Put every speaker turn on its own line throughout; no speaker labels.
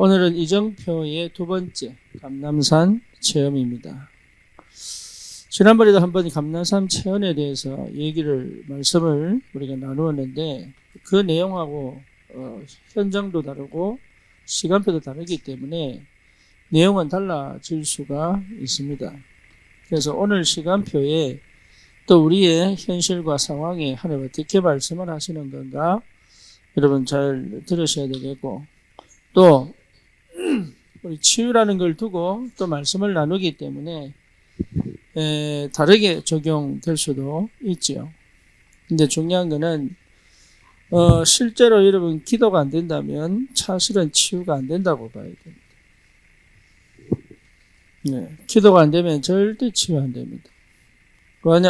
오늘은 이정표의 두 번째 감남산 체험입니다. 지난번에도 한번 감남산 체험에 대해서 말씀을 우리가 나누었는데 그 내용하고 현장도 다르고 시간표도 다르기 때문에 내용은 달라질 수가 있습니다. 그래서 오늘 시간표에 또 우리의 현실과 상황에 하나님 어떻게 말씀을 하시는 건가 여러분 잘 들으셔야 되겠고, 또 우리 치유라는 걸 두고 또 말씀을 나누기 때문에 다르게 적용될 수도 있죠. 근데 중요한 거는 실제로 여러분 기도가 안 된다면 사실은 치유가 안 된다고 봐야 됩니다. 네, 기도가 안 되면 절대 치유 안 됩니다.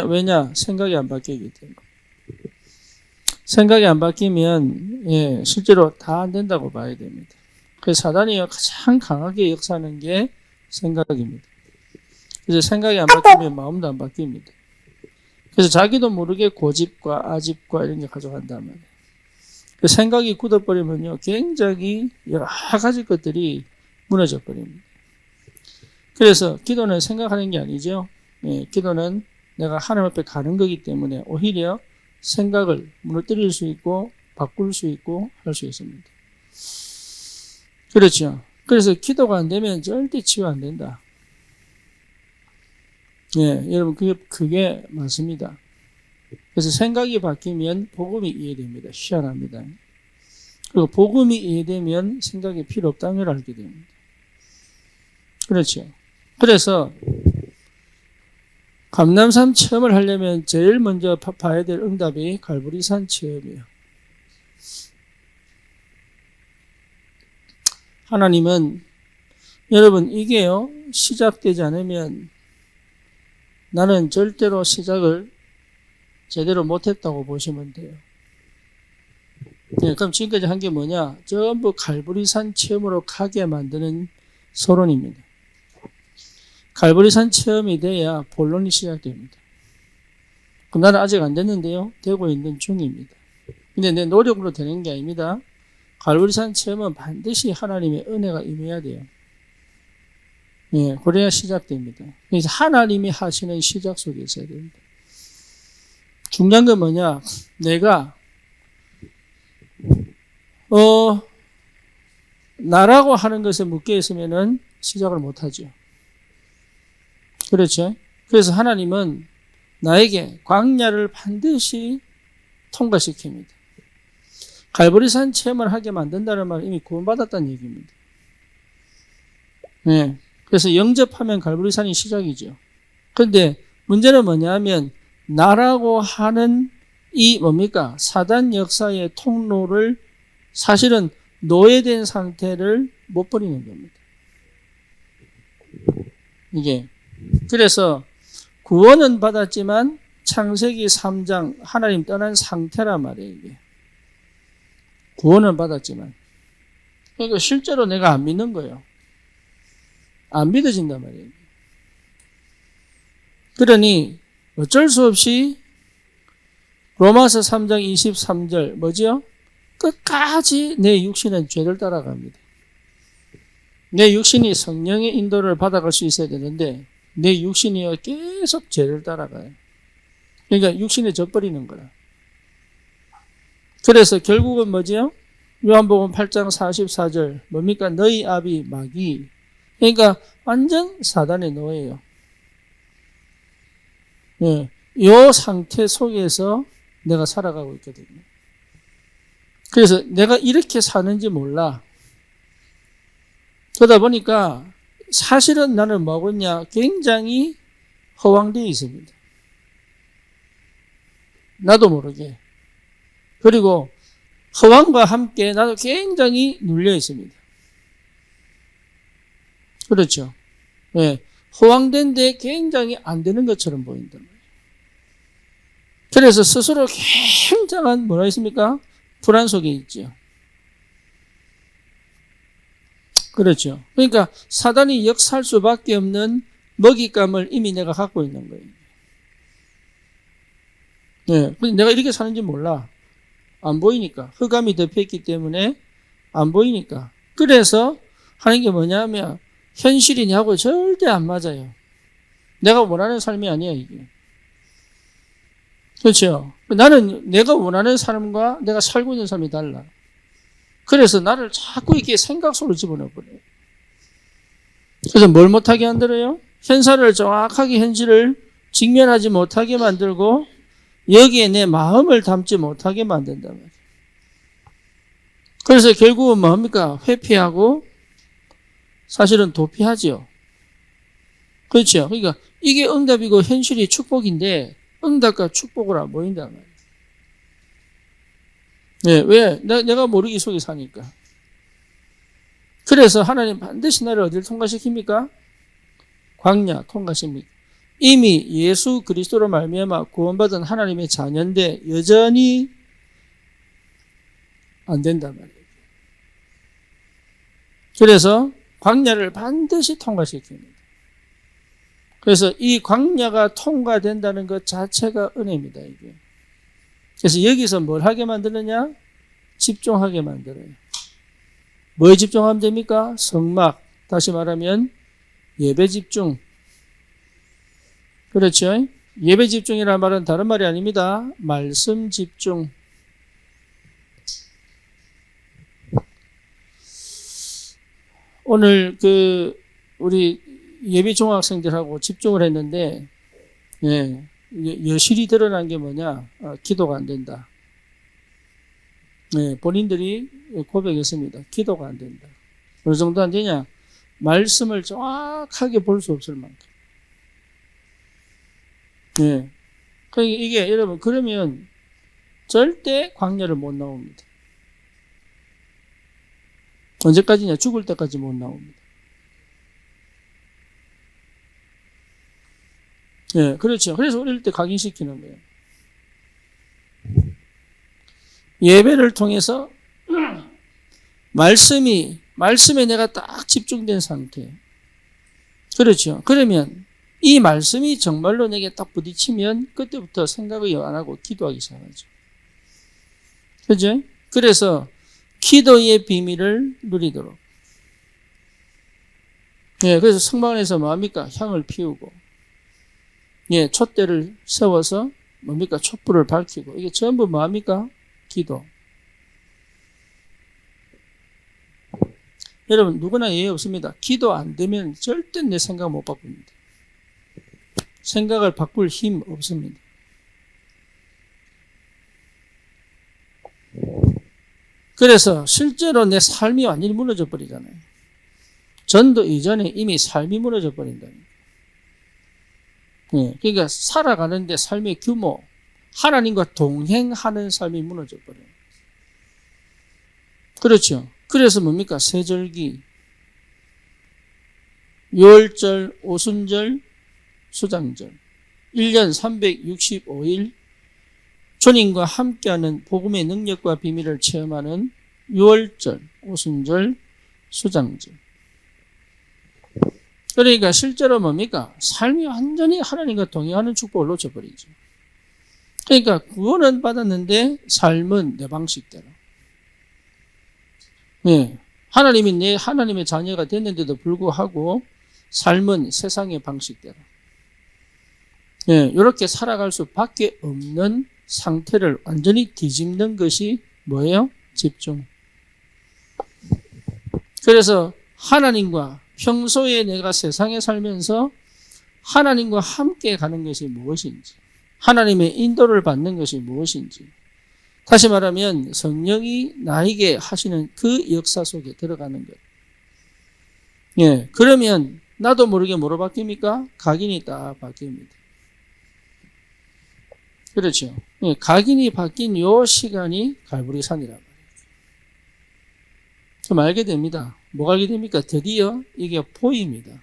왜냐? 생각이 안 바뀌기 때문에. 생각이 안 바뀌면 실제로 다 안 된다고 봐야 됩니다. 그래서 사단이 가장 강하게 역사하는 게 생각입니다. 그래서 생각이 안 바뀌면 마음도 안 바뀝니다. 그래서 자기도 모르게 고집과 아집과 이런 게 가져간단 말이에요. 그 생각이 굳어버리면요, 굉장히 여러 가지 것들이 무너져 버립니다. 그래서 기도는 생각하는 게 아니죠. 기도는 내가 하나님 앞에 가는 거기 때문에 오히려 생각을 무너뜨릴 수 있고 바꿀 수 있고 할 수 있습니다. 그렇죠. 그래서 기도가 안 되면 절대 치유 안 된다. 여러분 그게 맞습니다. 그래서 생각이 바뀌면 복음이 이해됩니다. 희한합니다. 그리고 복음이 이해되면 생각이 필요 없다는 걸 알게 됩니다. 그렇죠. 그래서 감남산 체험을 하려면 제일 먼저 봐야 될 응답이 갈보리산 체험이에요. 하나님은 여러분 이게요 시작되지 않으면 나는 절대로 시작을 제대로 못했다고 보시면 돼요. 그럼 지금까지 한 게 뭐냐? 전부 갈보리산 체험으로 가게 만드는 서론입니다. 갈보리산 체험이 돼야 본론이 시작됩니다. 그럼 나는 아직 안 됐는데요. 되고 있는 중입니다. 근데 내 노력으로 되는 게 아닙니다. 갈보리산 체험은 반드시 하나님의 은혜가 임해야 돼요. 그래야 시작됩니다. 그래서 하나님이 하시는 시작 속에 있어야 됩니다. 중요한 건 뭐냐? 내가 나라고 하는 것에 묶여 있으면은 시작을 못 하죠. 그렇죠? 그래서 하나님은 나에게 광야를 반드시 통과시킵니다. 갈보리산 체험을 하게 만든다는 말은 이미 구원받았다는 얘기입니다. 그래서 영접하면 갈보리산이 시작이죠. 그런데 문제는 뭐냐면 나라고 하는 이 뭡니까? 사단 역사의 통로를 사실은 노예된 상태를 못 버리는 겁니다. 이게 그래서 구원은 받았지만 창세기 3장 하나님 떠난 상태란 말이에요. 이게 구원은 받았지만 그러니까 실제로 내가 안 믿는 거예요. 안 믿어진단 말이에요. 그러니 어쩔 수 없이 로마서 3장 23절 뭐죠? 끝까지 내 육신은 죄를 따라갑니다. 내 육신이 성령의 인도를 받아갈 수 있어야 되는데 내 육신이 계속 죄를 따라가요. 그러니까 육신에 져버리는 거라. 그래서 결국은 뭐죠? 요한복음 8장 44절 뭡니까? 너희 아비 마귀. 그러니까 완전 사단의 노예예요. 이 상태 속에서 내가 살아가고 있거든요. 그래서 내가 이렇게 사는지 몰라. 그러다 보니까 사실은 나는 뭐하고 있냐? 굉장히 허황되어 있습니다. 나도 모르게. 그리고 허황과 함께 나도 굉장히 눌려 있습니다. 그렇죠. 허황된데 굉장히 안 되는 것처럼 보인단 말이에요. 그래서 스스로 굉장한 뭐라 했습니까? 불안 속에 있죠. 그렇죠. 그러니까 사단이 역사할 수밖에 없는 먹잇감을 이미 내가 갖고 있는 거예요. 내가 이렇게 사는지 몰라. 안 보이니까. 흑암이 덮여있기 때문에 안 보이니까. 그래서 하는 게 뭐냐면 현실이 나하고 절대 안 맞아요. 내가 원하는 삶이 아니야 이게. 그렇죠? 나는 내가 원하는 삶과 내가 살고 있는 삶이 달라. 그래서 나를 자꾸 이렇게 생각 속으로 집어넣어버려요. 그래서 뭘 못하게 만들어요? 현실을 정확하게 현실을 직면하지 못하게 만들고 여기에 내 마음을 담지 못하게 만든단 말이에요. 그래서 결국은 뭡니까? 회피하고 사실은 도피하죠. 그렇죠? 그러니까 이게 응답이고 현실이 축복인데 응답과 축복을 안 보인단 말이에요. 네, 왜? 내가 모르기 속에 사니까. 그래서 하나님 반드시 나를 어디를 통과시킵니까? 광야 통과시킵니까? 이미 예수 그리스도로 말미암아 구원받은 하나님의 자녀인데 여전히 안 된단 말이에요. 그래서 광야를 반드시 통과시킵니다. 그래서 이 광야가 통과된다는 것 자체가 은혜입니다. 이게. 그래서 여기서 뭘 하게 만드느냐? 집중하게 만들어요. 뭐에 집중하면 됩니까? 성막. 다시 말하면 예배 집중. 그렇죠? 예배 집중이라는 말은 다른 말이 아닙니다. 말씀 집중. 오늘 우리 예비 중학생들하고 집중을 했는데, 예, 여실히 드러난 게 뭐냐? 기도가 안 된다. 예, 본인들이 고백했습니다. 기도가 안 된다. 어느 정도 안 되냐? 말씀을 정확하게 볼 수 없을 만큼. 예. 그러니까 이게 여러분, 그러면 절대 광야를 못 나옵니다. 언제까지냐? 죽을 때까지 못 나옵니다. 예, 그렇죠. 그래서 어릴 때 각인시키는 거예요. 예배를 통해서 말씀에 내가 딱 집중된 상태. 그렇죠. 그러면 이 말씀이 정말로 내게 딱 부딪히면 그때부터 생각을 안 하고 기도하기 시작하죠. 그죠? 그래서 기도의 비밀을 누리도록. 예, 그래서 성막에서 뭐합니까? 향을 피우고, 예, 촛대를 세워서 뭡니까? 촛불을 밝히고, 이게 전부 뭐합니까? 기도. 여러분, 누구나 예외 없습니다. 기도 안 되면 절대 내 생각 못 바꿉니다. 생각을 바꿀 힘 없습니다. 그래서 실제로 내 삶이 완전히 무너져 버리잖아요. 전도 이전에 이미 삶이 무너져 버린다니까. 네, 그러니까 살아가는데 삶의 규모, 하나님과 동행하는 삶이 무너져 버려요. 그렇죠. 그래서 뭡니까? 세절기, 유월절, 오순절, 수장절, 1년 365일 주님과 함께하는 복음의 능력과 비밀을 체험하는 유월절, 오순절, 수장절. 그러니까 실제로 뭡니까? 삶이 완전히 하나님과 동행하는 축복을 놓쳐버리죠. 그러니까 구원은 받았는데 삶은 내 방식대로. 네. 하나님이 하나님의 자녀가 됐는데도 불구하고 삶은 세상의 방식대로. 네. 이렇게 살아갈 수밖에 없는 상태를 완전히 뒤집는 것이 뭐예요? 집중. 그래서 하나님과 평소에 내가 세상에 살면서 하나님과 함께 가는 것이 무엇인지, 하나님의 인도를 받는 것이 무엇인지, 다시 말하면 성령이 나에게 하시는 그 역사 속에 들어가는 것. 예, 그러면 나도 모르게 뭐로 바뀝니까? 각인이 딱 바뀝니다. 그렇죠. 예, 각인이 바뀐 요 시간이 갈보리산이란 말이에요. 좀 알게 됩니다. 뭐가 알게 됩니까? 드디어 이게 보입니다.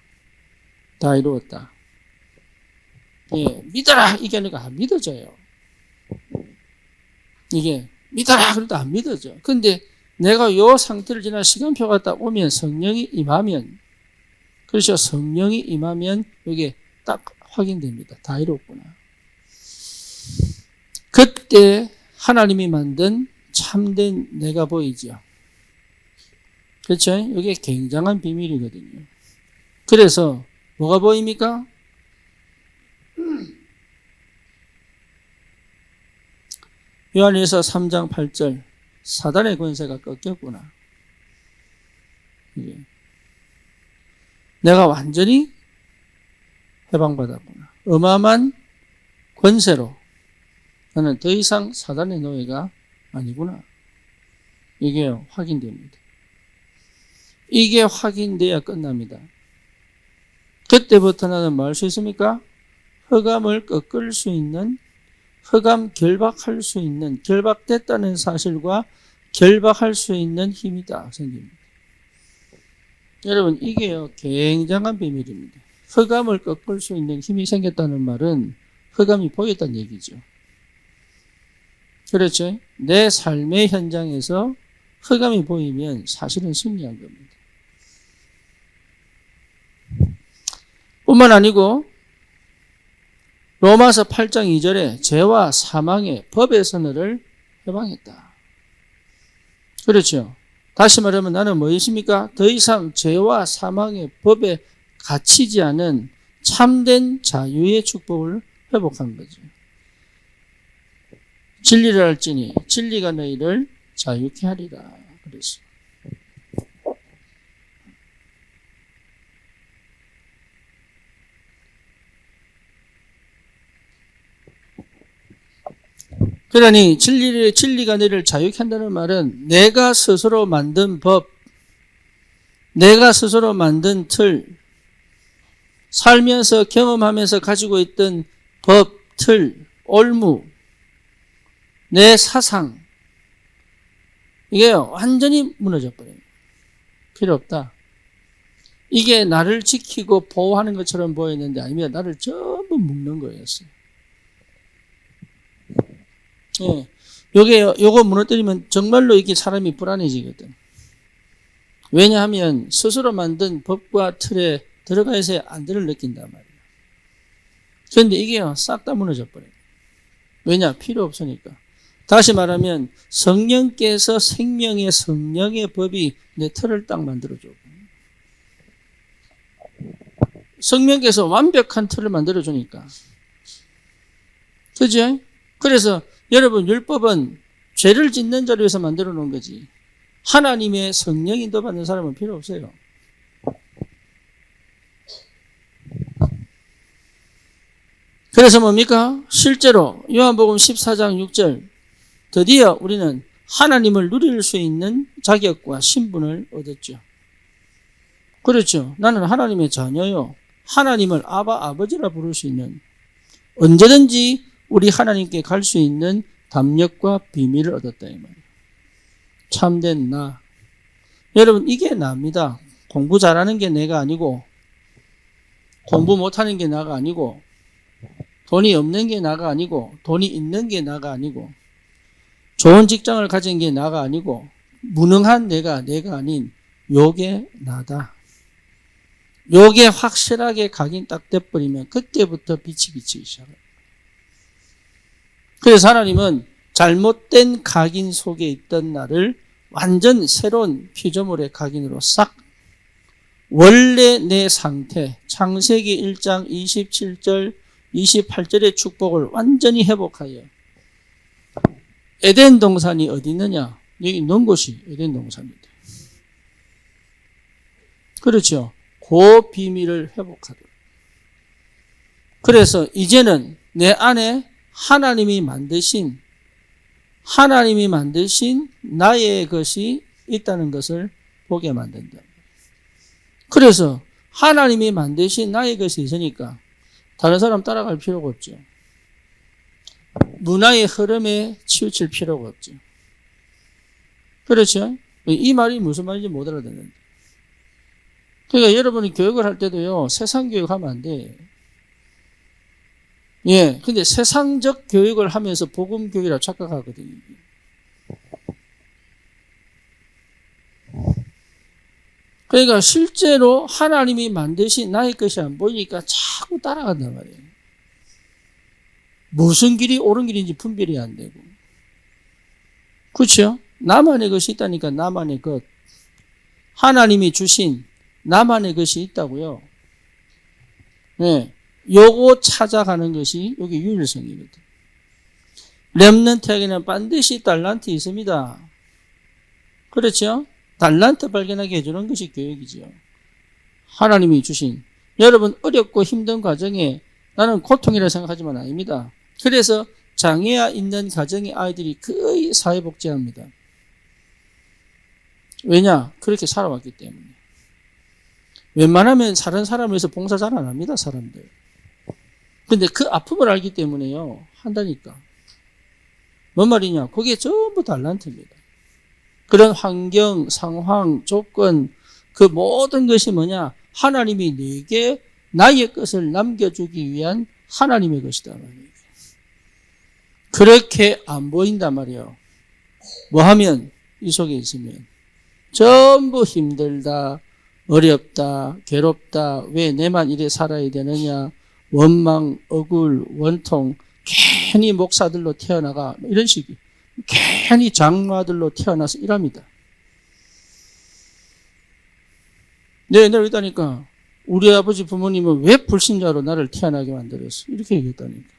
다 이루었다. 예, 믿어라! 이게 아니라 안 믿어져요. 이게 믿어라! 그래도 안 믿어져. 근데 내가 요 상태를 지나 시간표가 딱 오면 성령이 임하면, 그렇죠. 성령이 임하면 이게 딱 확인됩니다. 다 이뤘구나. 그때 하나님이 만든 참된 내가 보이죠. 그렇죠? 이게 굉장한 비밀이거든요. 그래서 뭐가 보입니까? 요한일서 3장 8절 사단의 권세가 꺾였구나. 내가 완전히 해방받았구나. 어마어마한 권세로 나는 더 이상 사단의 노예가 아니구나. 이게 확인됩니다. 이게 확인돼야 끝납니다. 그때부터 나는 뭐 할 수 있습니까? 흑암을 꺾을 수 있는, 흑암 결박할 수 있는, 결박됐다는 사실과 결박할 수 있는 힘이 딱 생깁니다. 여러분, 이게요, 굉장한 비밀입니다. 흑암을 꺾을 수 있는 힘이 생겼다는 말은 흑암이 보였다는 얘기죠. 그렇죠? 내 삶의 현장에서 흑암이 보이면 사실은 승리한 겁니다. 뿐만 아니고 로마서 8장 2절에 죄와 사망의 법의 선언을 해방했다. 그렇죠? 다시 말하면 나는 무엇입니까? 더 이상 죄와 사망의 법에 갇히지 않은 참된 자유의 축복을 회복한 거죠. 진리를 알지니 진리가 너희를 자유케 하리라. 그랬어요. 그러니 진리가 너희를 자유케 한다는 말은 내가 스스로 만든 법, 내가 스스로 만든 틀, 살면서 경험하면서 가지고 있던 법, 틀, 올무, 내 사상, 이게 완전히 무너져 버려요. 필요 없다. 이게 나를 지키고 보호하는 것처럼 보였는데 아니면 나를 전부 묶는 거였어요. 예. 요거 무너뜨리면 정말로 이게 사람이 불안해지거든. 왜냐하면 스스로 만든 법과 틀에 들어가 있어야 안전을 느낀단 말이에요. 그런데 이게요, 싹 다 무너져 버려요. 왜냐? 필요 없으니까. 다시 말하면 성령께서 생명의 성령의 법이 내 틀을 딱 만들어줘. 성령께서 완벽한 틀을 만들어주니까. 그죠? 그래서 여러분 율법은 죄를 짓는 자를 위해서 만들어 놓은 거지. 하나님의 성령 인도 받는 사람은 필요 없어요. 그래서 뭡니까? 실제로 요한복음 14장 6절 드디어 우리는 하나님을 누릴 수 있는 자격과 신분을 얻었죠. 그렇죠. 나는 하나님의 자녀요. 하나님을 아버지라 부를 수 있는, 언제든지 우리 하나님께 갈 수 있는 담력과 비밀을 얻었다 이 말이에요. 참된 나. 여러분 이게 나입니다. 공부 잘하는 게 내가 아니고, 공부 못하는 게 나가 아니고, 돈이 없는 게 나가 아니고, 돈이 있는 게 나가 아니고, 좋은 직장을 가진 게 나가 아니고, 무능한 내가 아닌 요게 나다. 요게 확실하게 각인 딱 돼버리면 그때부터 빛이 비치기 시작해요. 그래서 하나님은 잘못된 각인 속에 있던 나를 완전 새로운 피조물의 각인으로 싹, 원래 내 상태, 창세기 1장 27절 28절의 축복을 완전히 회복하여, 에덴 동산이 어디 있느냐? 여기 있는 곳이 에덴 동산입니다. 그렇죠. 그 비밀을 회복하도록. 그래서 이제는 내 안에 하나님이 만드신 나의 것이 있다는 것을 보게 만든다. 그래서 하나님이 만드신 나의 것이 있으니까 다른 사람 따라갈 필요가 없죠. 문화의 흐름에 치우칠 필요가 없죠. 그렇죠? 이 말이 무슨 말인지 못 알아듣는데. 그러니까 여러분이 교육을 할 때도요, 세상 교육하면 안 돼. 예. 근데 세상적 교육을 하면서 복음 교육이라고 착각하거든요. 그러니까 실제로 하나님이 만드신 나의 것이 안 보이니까 자꾸 따라간단 말이에요. 무슨 길이 옳은 길인지 분별이 안 되고. 그렇죠? 나만의 것이 있다니까 나만의 것. 하나님이 주신 나만의 것이 있다고요. 네. 요거 찾아가는 것이 여기 유일성입니다. 렘넌트에게는 반드시 달란트 있습니다. 그렇죠? 달란트 발견하게 해주는 것이 교육이죠. 하나님이 주신. 여러분 어렵고 힘든 과정에 나는 고통이라 생각하지만 아닙니다. 그래서 장애가 있는 가정의 아이들이 거의 사회복지합니다. 왜냐? 그렇게 살아왔기 때문에. 웬만하면 다른 사람을 위해서 봉사 잘 안 합니다, 사람들. 근데 그 아픔을 알기 때문에요, 한다니까. 뭔 말이냐? 그게 전부 달란트입니다. 그런 환경, 상황, 조건, 그 모든 것이 뭐냐? 하나님이 내게 나의 것을 남겨주기 위한 하나님의 것이다 말이에요. 그렇게 안 보인단 말이에요. 뭐 하면 이 속에 있으면 전부 힘들다, 어렵다, 괴롭다, 왜 내만 이래 살아야 되느냐, 원망, 억울, 원통, 괜히 목사들로 태어나가 이런 식이 괜히 장로아들로 태어나서 이랍니다. 네, 내가 있다니까 우리 아버지 부모님은 왜 불신자로 나를 태어나게 만들었어? 이렇게 얘기했다니까.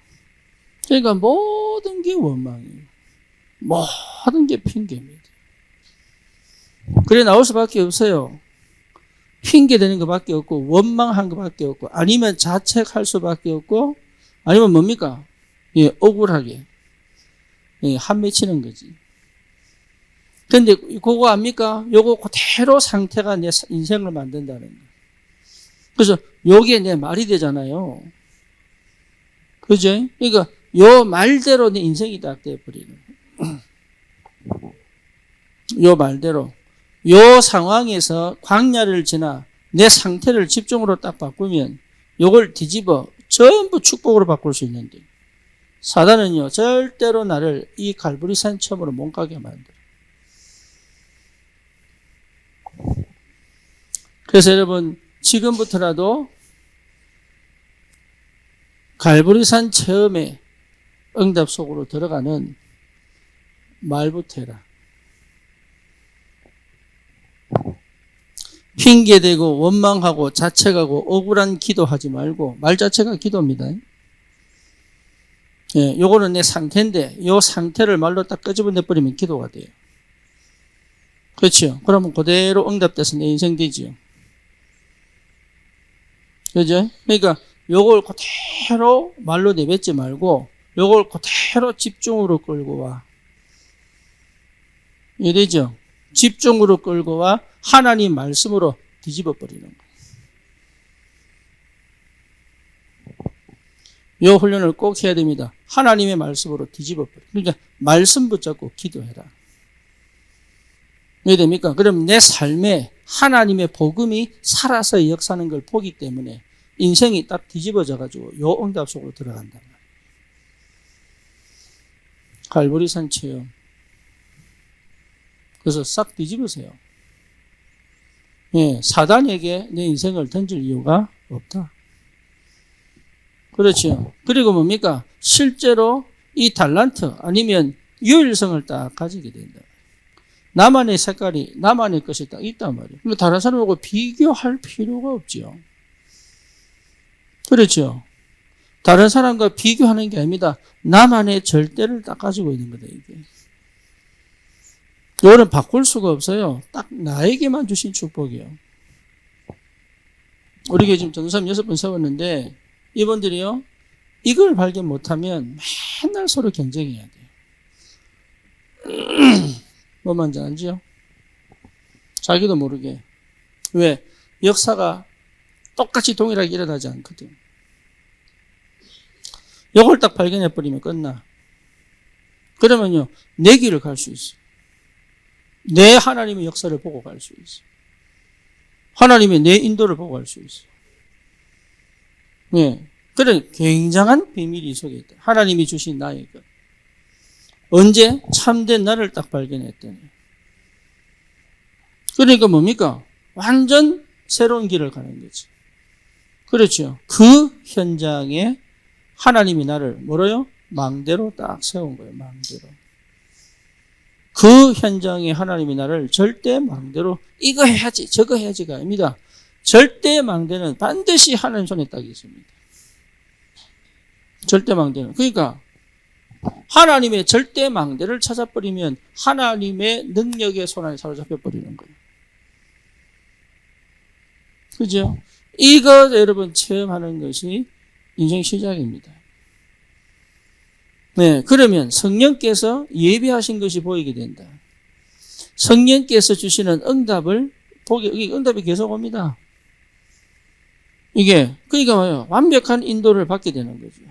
그러니까 모든 게 원망이에요. 모든 게 핑계입니다. 그래 나올 수밖에 없어요. 핑계대는 것밖에 없고 원망한 것밖에 없고 아니면 자책할 수밖에 없고 아니면 뭡니까? 예, 억울하게 예, 한 맺히는 거지. 근데 그거 압니까? 요거 그대로 상태가 내 인생을 만든다는 거예요. 그래서 요게 내 말이 되잖아요. 그죠? 그러니까 요 말대로 내 인생이 딱 돼버리는 거예요. 요 말대로 요 상황에서 광야를 지나 내 상태를 집중으로 딱 바꾸면 요걸 뒤집어 전부 축복으로 바꿀 수 있는데 사단은요 절대로 나를 이 갈보리산 처음으로 못 가게 만들어. 그래서 여러분 지금부터라도 갈보리산 처음에 응답 속으로 들어가는 말부터 해라. 핑계대고 원망하고 자책하고 억울한 기도하지 말고 말 자체가 기도입니다. 예, 요거는 내 상태인데 요 상태를 말로 딱 끄집어내 버리면 기도가 돼요. 그렇죠? 그러면 그대로 응답돼서 내 인생 되지요. 그죠? 그러니까 요걸 그대로 말로 내뱉지 말고 요걸 그대로 집중으로 끌고 와. 이해되죠? 집중으로 끌고 와 하나님 말씀으로 뒤집어 버리는 거예요. 이 훈련을 꼭 해야 됩니다. 하나님의 말씀으로 뒤집어 버려. 그러니까 말씀 붙잡고 기도해라. 왜 됩니까? 그럼 내 삶에 하나님의 복음이 살아서 역사하는 걸 보기 때문에 인생이 딱 뒤집어져 가지고 요 응답 속으로 들어간단 말이에요. 갈보리산 체험. 그래서 싹 뒤집으세요. 예, 사단에게 내 인생을 던질 이유가 없다. 그렇죠. 그리고 뭡니까? 실제로 이 달란트 아니면 유일성을 딱 가지게 된다. 나만의 색깔이, 나만의 것이 딱 있단 말이에요. 그러니까 다른 사람하고 비교할 필요가 없죠. 그렇죠. 다른 사람과 비교하는 게 아닙니다. 나만의 절대를 딱 가지고 있는 거다, 이게. 이거는 바꿀 수가 없어요. 딱 나에게만 주신 축복이에요. 우리 교회 지금 전도사님 6번 세웠는데 이분들이요 이걸 발견 못하면 맨날 서로 경쟁해야 돼요. 뭐만지 알지요? 자기도 모르게. 왜? 역사가 똑같이 동일하게 일어나지 않거든. 이걸 딱 발견해버리면 끝나. 그러면요 내 길을 갈 수 있어. 내 하나님의 역사를 보고 갈 수 있어. 하나님의 내 인도를 보고 갈 수 있어. 네. 그래, 굉장한 비밀이 이 속에 있다. 하나님이 주신 나의 것. 언제? 참된 나를 딱 발견했더니. 그러니까 뭡니까? 완전 새로운 길을 가는 거지. 그렇죠. 그 현장에 하나님이 나를 뭐로요? 망대로 딱 세운 거예요. 망대로. 그 현장에 하나님이 나를 절대 망대로 이거 해야지 저거 해야지가 아닙니다. 절대 망대는 반드시 하나님 손에 딱 있습니다. 절대 망대는. 그러니까 하나님의 절대 망대를 찾아버리면 하나님의 능력의 손안에 사로잡혀 버리는 거예요. 그죠? 이거 여러분 체험하는 것이 인생 시작입니다. 네, 그러면 성령께서 예비하신 것이 보이게 된다. 성령께서 주시는 응답을 보게, 응답이 계속 옵니다. 이게, 그러니까 뭐예요? 완벽한 인도를 받게 되는 거죠.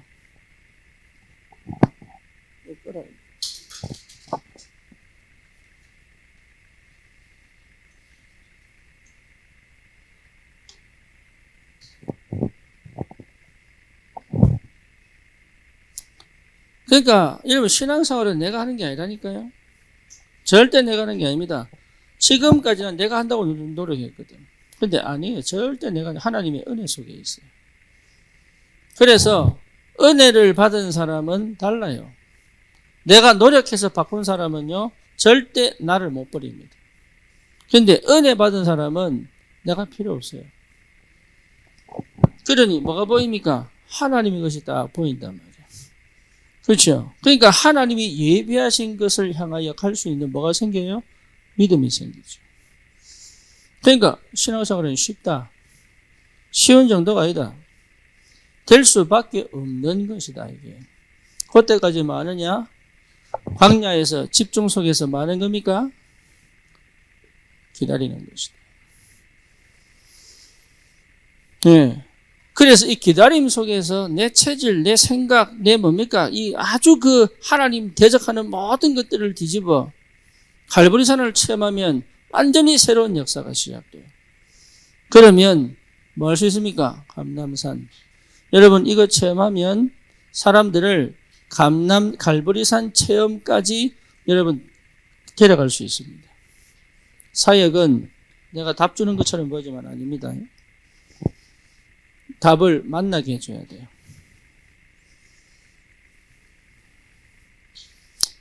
그러니까 여러분 신앙생활은 내가 하는 게 아니라니까요. 절대 내가 하는 게 아닙니다. 지금까지는 내가 한다고 노력했거든. 근데 아니에요. 절대 내가 하나님의 은혜 속에 있어요. 그래서 은혜를 받은 사람은 달라요. 내가 노력해서 바꾼 사람은요. 절대 나를 못 버립니다. 근데 은혜 받은 사람은 내가 필요 없어요. 그러니 뭐가 보입니까? 하나님의 것이 딱 보인단 말이에요. 그렇죠. 그러니까 하나님이 예비하신 것을 향하여 갈 수 있는 뭐가 생겨요? 믿음이 생기죠. 그러니까 신앙생활은 쉽다. 쉬운 정도가 아니다. 될 수밖에 없는 것이다 이게. 그때까지 많으냐? 광야에서 집중 속에서 많은 겁니까? 기다리는 것이다. 네. 그래서 이 기다림 속에서 내 체질, 내 생각, 내 뭡니까? 이 아주 그 하나님 대적하는 모든 것들을 뒤집어 갈보리산을 체험하면 완전히 새로운 역사가 시작돼요. 그러면 뭐 할 수 있습니까? 감람산. 여러분 이거 체험하면 사람들을 갈보리산 체험까지 여러분 데려갈 수 있습니다. 사역은 내가 답 주는 것처럼 보이지만 아닙니다. 답을 만나게 해줘야 돼요.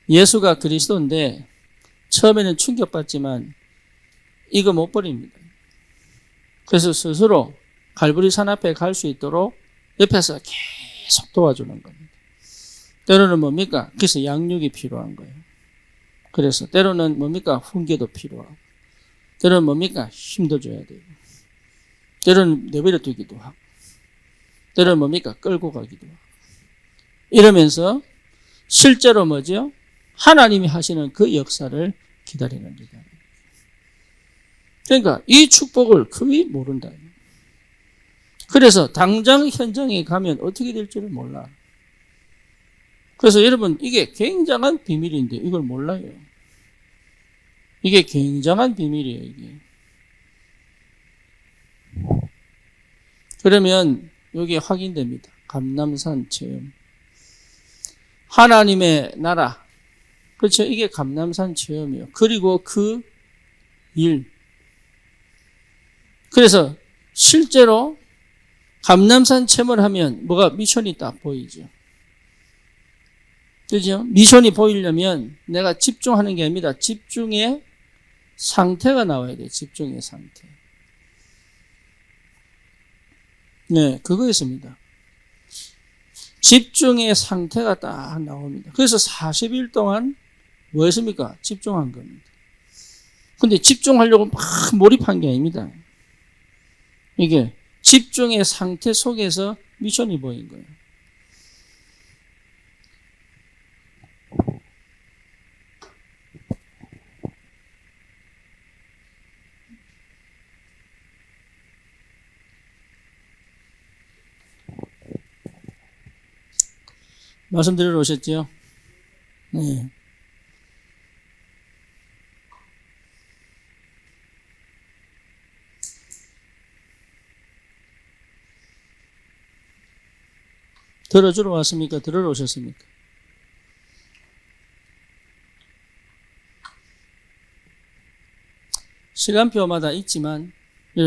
예수가 그리스도인데 처음에는 충격받지만 이거 못 버립니다. 그래서 스스로 갈보리산 앞에 갈 수 있도록 옆에서 계속 도와주는 겁니다. 때로는 뭡니까? 그래서 양육이 필요한 거예요. 그래서 때로는 뭡니까? 훈계도 필요하고 때로는 뭡니까? 힘도 줘야 되고 때로는 내버려 두기도 하고 때로는 뭡니까? 끌고 가기도 하고 이러면서 실제로 뭐죠? 하나님이 하시는 그 역사를 기다리는 거다. 그러니까 이 축복을 거의 모른다. 그래서 당장 현장에 가면 어떻게 될지를 몰라. 그래서 여러분 이게 굉장한 비밀인데 이걸 몰라요. 이게 굉장한 비밀이에요. 이게. 그러면 여기에 확인됩니다. 감람산 체험. 하나님의 나라. 그렇죠. 이게 감람산 체험이에요. 그리고 그 일. 그래서 실제로 감람산 체험을 하면 뭐가 미션이 딱 보이죠. 그죠? 미션이 보이려면 내가 집중하는 게 아닙니다. 집중의 상태가 나와야 돼요. 집중의 상태. 네, 그거였습니다. 집중의 상태가 딱 나옵니다. 그래서 40일 동안 뭐 했습니까? 집중한 겁니다. 근데 집중하려고 막 몰입한 게 아닙니다. 이게 집중의 상태 속에서 미션이 보인 거예요. 말씀드리러 오셨죠? 네. 들어주러 왔습니까? 들으러 오셨습니까? 시간표마다 있지만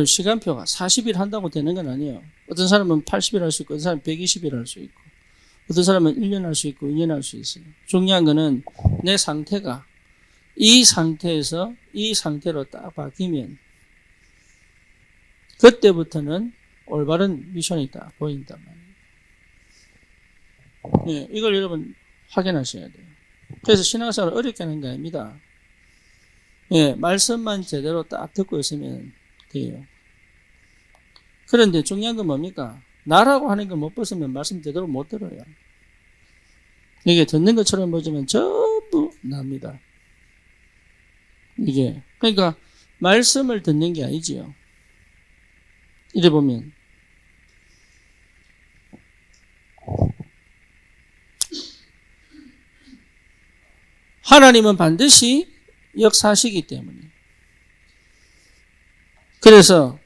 시간표가 40일 한다고 되는 건 아니에요. 어떤 사람은 80일 할 수 있고 어떤 사람은 120일 할 수 있고 어떤 사람은 1년 할 수 있고 2년 할 수 있어요. 중요한 거는 내 상태가 이 상태에서 이 상태로 딱 바뀌면 그때부터는 올바른 미션이 딱 보인단 말이에요. 네, 이걸 여러분 확인하셔야 돼요. 그래서 신앙생활을 어렵게 하는 게 아닙니다. 예, 말씀만 제대로 딱 듣고 있으면 돼요. 그런데 중요한 건 뭡니까? 나라고 하는 걸 못 벗으면 말씀 제대로 못 들어요. 이게 듣는 것처럼 보지만 전부 납니다. 이게. 그러니까 말씀을 듣는 게 아니지요. 이래 보면. 하나님은 반드시 역사하시기 때문에. 그래서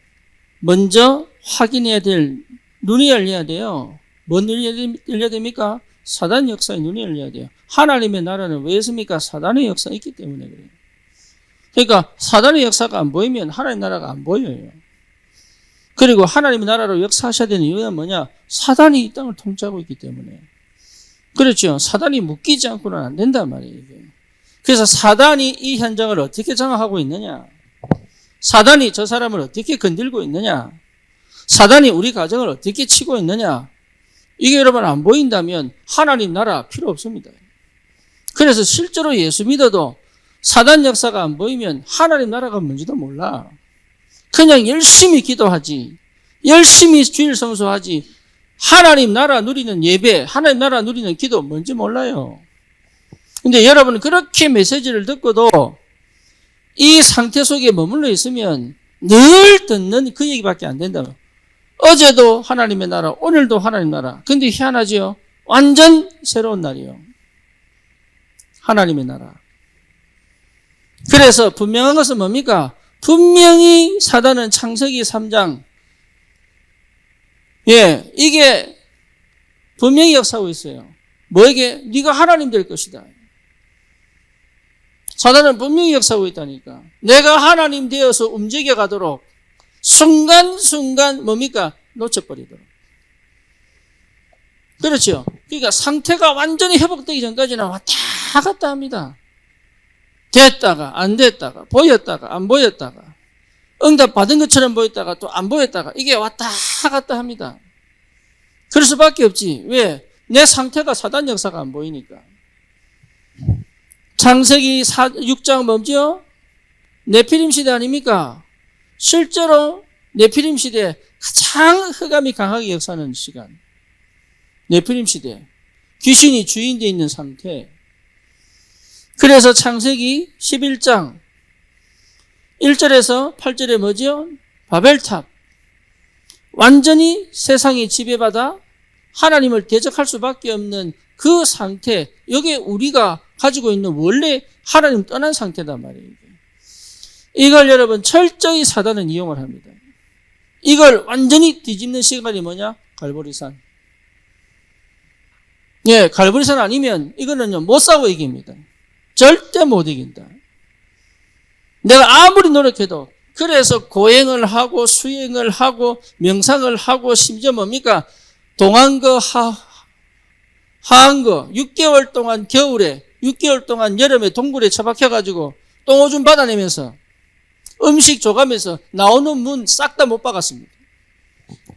먼저 확인해야 될 눈이 열려야 돼요. 뭔 눈이 열려야 됩니까? 사단 역사의 눈이 열려야 돼요. 하나님의 나라는 왜 있습니까? 사단의 역사가 있기 때문에 그래요. 그러니까 사단의 역사가 안 보이면 하나님의 나라가 안 보여요. 그리고 하나님의 나라로 역사하셔야 되는 이유는 뭐냐? 사단이 이 땅을 통치하고 있기 때문에. 그렇죠. 사단이 묶이지 않고는 안 된단 말이에요. 이게. 그래서 사단이 이 현장을 어떻게 장악하고 있느냐? 사단이 저 사람을 어떻게 건들고 있느냐? 사단이 우리 가정을 어떻게 치고 있느냐? 이게 여러분 안 보인다면 하나님 나라 필요 없습니다. 그래서 실제로 예수 믿어도 사단 역사가 안 보이면 하나님 나라가 뭔지도 몰라. 그냥 열심히 기도하지. 열심히 주일 성수하지. 하나님 나라 누리는 예배, 하나님 나라 누리는 기도 뭔지 몰라요. 근데 여러분 그렇게 메시지를 듣고도 이 상태 속에 머물러 있으면 늘 듣는 그 얘기밖에 안 된다. 어제도 하나님의 나라, 오늘도 하나님 나라. 근데 희한하지요? 완전 새로운 날이요. 하나님의 나라. 그래서 분명한 것은 뭡니까? 분명히 사단은 창세기 3장 이게 분명히 역사하고 있어요. 뭐에게? 네가 하나님 될 것이다. 사단은 분명히 역사하고 있다니까. 내가 하나님 되어서 움직여 가도록 순간순간 뭡니까? 놓쳐버리도록. 그렇죠. 그러니까 상태가 완전히 회복되기 전까지는 왔다 갔다 합니다. 됐다가 안 됐다가 보였다가 안 보였다가 응답 받은 것처럼 보였다가 또 안 보였다가 이게 왔다 갔다 합니다. 그럴 수밖에 없지. 왜? 내 상태가 사단 역사가 안 보이니까. 창세기 6장 뭐죠? 네피림 시대 아닙니까? 실제로 네피림 시대 가장 흑암이 강하게 역사하는 시간. 네피림 시대. 귀신이 주인되어 있는 상태. 그래서 창세기 11장 1절에서 8절에 뭐죠? 바벨탑. 완전히 세상이 지배받아 하나님을 대적할 수밖에 없는 그 상태. 여기에 우리가 가지고 있는 원래 하나님 떠난 상태단 말이에요. 이걸 여러분 철저히 사단은 이용을 합니다. 이걸 완전히 뒤집는 시간이 뭐냐? 갈보리산. 갈보리산 아니면 이거는요 못 싸워 이깁니다. 절대 못 이긴다. 내가 아무리 노력해도. 그래서 고행을 하고 수행을 하고 명상을 하고 심지어 뭡니까? 동안거 하한거 6개월 동안 겨울에 6개월 동안 여름에 동굴에 처박혀가지고 똥오줌 받아내면서 음식 줘가면서 나오는 문 싹 다 못 박았습니다.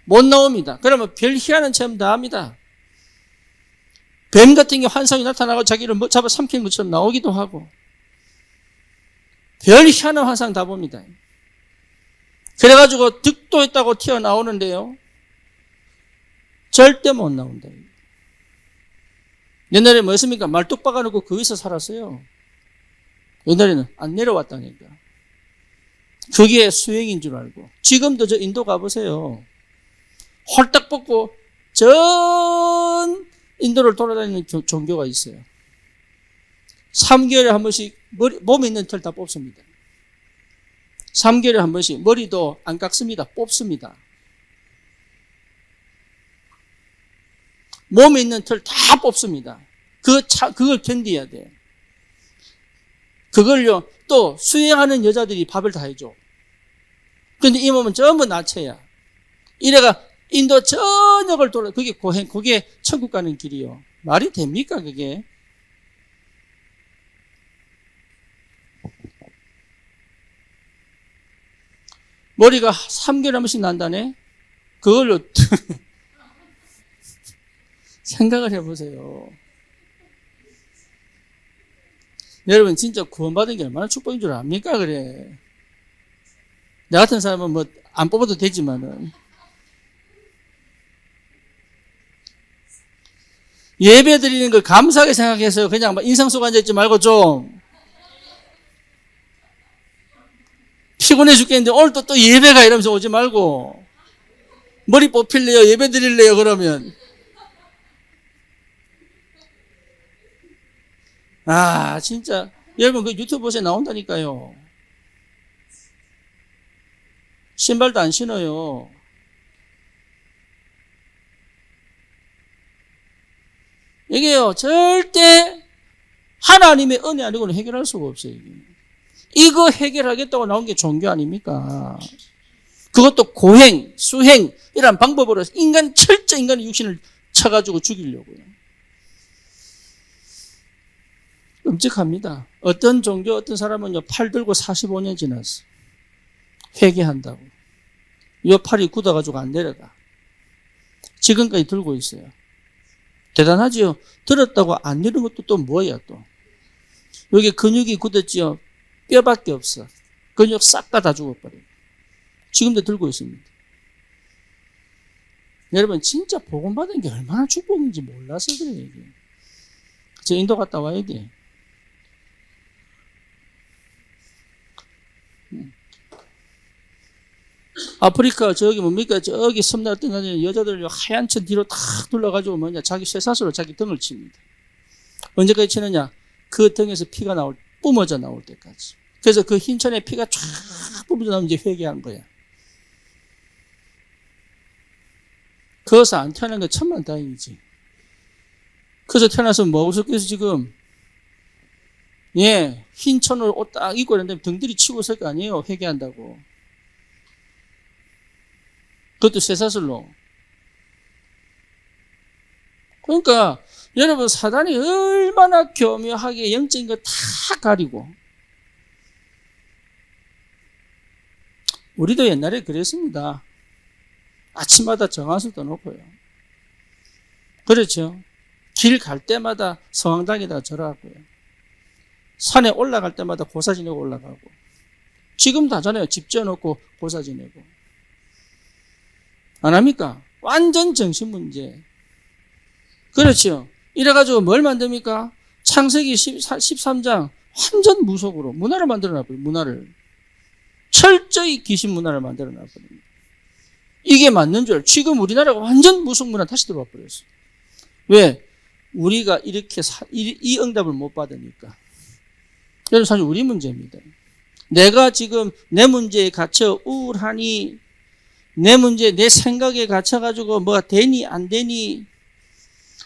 못 나옵니다. 그러면 별 희한한 체험 다 합니다. 뱀 같은 게 환상이 나타나고 자기를 잡아 삼키는 것처럼 나오기도 하고 별 희한한 환상 다 봅니다. 그래가지고 득도했다고 튀어나오는데요. 절대 못 나온다. 옛날에 뭐였습니까? 말뚝 박아놓고 거기서 살았어요. 옛날에는 안 내려왔다니까. 그게 수행인 줄 알고. 지금도 저 인도 가보세요. 홀딱 벗고 전 인도를 돌아다니는 종교가 있어요. 3개월에 한 번씩 몸에 있는 털 다 뽑습니다. 3개월에 한 번씩 머리도 안 깎습니다. 뽑습니다. 몸에 있는 털 다 뽑습니다. 그걸 견뎌야 돼. 그걸요, 또 수행하는 여자들이 밥을 다 해줘. 근데 이 몸은 전부 나체야. 이래가 인도 전역을 돌아, 그게 천국 가는 길이요. 말이 됩니까, 그게? 머리가 3개월 한 번씩 난다네? 그걸로 생각을 해보세요. 여러분 진짜 구원받은 게 얼마나 축복인 줄 압니까? 그래. 나 같은 사람은 뭐 안 뽑아도 되지만은. 예배 드리는 걸 감사하게 생각해서 그냥 막 인상 속 앉아있지 말고 좀. 피곤해 죽겠는데 오늘 또 예배가 이러면서 오지 말고. 머리 뽑힐래요? 예배 드릴래요? 그러면. 아, 진짜. 여러분, 그 유튜브에 나온다니까요. 신발도 안 신어요. 이게요, 절대 하나님의 은혜 아니고는 해결할 수가 없어요. 이거 해결하겠다고 나온 게 종교 아닙니까? 그것도 고행, 수행, 이런 방법으로 철저히 인간의 육신을 쳐가지고 죽이려고요. 끔찍합니다. 어떤 종교, 어떤 사람은요, 팔 들고 45년 지났어. 회개한다고. 이 팔이 굳어가지고 안 내려가. 지금까지 들고 있어요. 대단하지요? 들었다고 안 내리는 것도 또 뭐야, 또. 여기 근육이 굳었지요? 뼈밖에 없어. 근육 싹 다 죽어버려요. 지금도 들고 있습니다. 여러분, 진짜 복음받은 게 얼마나 축복인지 몰라서 그래요, 이게. 저 인도 갔다 와야 돼. 아프리카 저기 뭡니까? 저기 섬나라 떠나는 여자들 하얀 천 뒤로 탁 둘러가지고 뭐냐? 자기 쇠사슬로 자기 등을 칩니다. 언제까지 치느냐? 그 등에서 피가 뿜어져 나올 때까지. 그래서 그 흰 천에 피가 쫙 뿜어져 나오면 이제 회개한 거야. 거기서 안 태어난 건 천만 다행이지. 그래서 태어나서 뭐 없었겠어, 지금? 예, 흰 천을 옷 딱 입고 있는데 등들이 치고 있을 거 아니에요? 회개한다고. 그것도 쇠사슬로. 그러니까 여러분 사단이 얼마나 교묘하게 영적인 거 다 가리고. 우리도 옛날에 그랬습니다. 아침마다 정한수 떠놓고요. 그렇죠. 길 갈 때마다 성황당에다 절하고요. 산에 올라갈 때마다 고사 지내고 올라가고. 지금도 하잖아요. 집 지어놓고 고사 지내고. 안 합니까? 완전 정신문제. 그렇죠. 이래가지고 뭘 만듭니까? 창세기 13장 완전 무속으로 문화를 만들어놔버려요. 문화를. 철저히 귀신 문화를 만들어놔버립니다. 이게 맞는 줄. 지금 우리나라가 완전 무속 문화 다시 들어와 버렸어요. 왜? 우리가 이렇게 이 응답을 못 받으니까. 여러분 사실 우리 문제입니다. 내가 지금 내 문제에 갇혀 우울하니 내 문제, 내 생각에 갇혀가지고 뭐가 되니 안 되니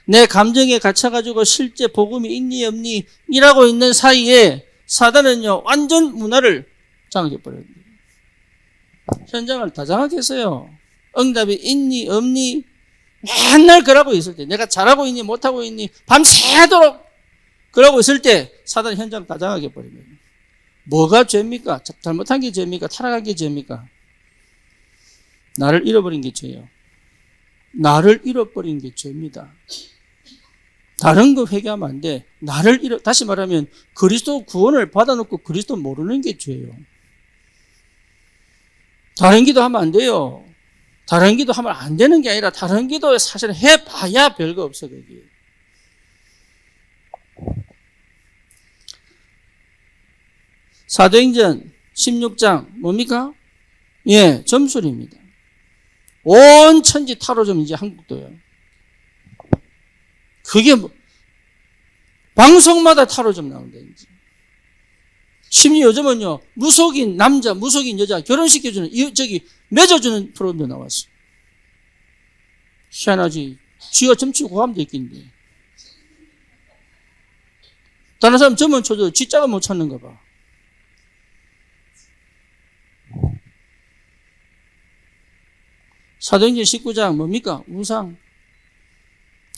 내 감정에 갇혀가지고 실제 복음이 있니 없니 이라고 있는 사이에 사단은요 완전 문화를 장악해버려요. 현장을 다 장악했어요. 응답이 있니 없니 맨날 그러고 있을 때 내가 잘하고 있니 못하고 있니 밤새도록 그러고 있을 때 사단 현장 다 장악해버립니다. 뭐가 죄입니까? 잘못한 게 죄입니까? 타락한 게 죄입니까? 나를 잃어버린 게 죄예요. 나를 잃어버린 게 죄입니다. 다른 거 회개하면 안 돼. 다시 말하면 그리스도 구원을 받아놓고 그리스도 모르는 게 죄예요. 다른 기도하면 안 돼요. 다른 기도하면 안 되는 게 아니라 다른 기도 사실은 해봐야 별거 없어. 거기. 사도행전 16장 뭡니까? 예, 점술입니다. 온 천지 타로점 이제 한국도요. 그게 방송마다 타로점 나온다 이제. 심지어 요즘은요 무속인 남자, 무속인 여자 결혼시켜주는 맺어주는 프로그램도 나왔어. 희한하지. 쥐가 점치고 가면 되겠는데. 다른 사람 점은 쳐도 쥐자가 못 찾는가 봐. 사도행전 19장 뭡니까? 우상.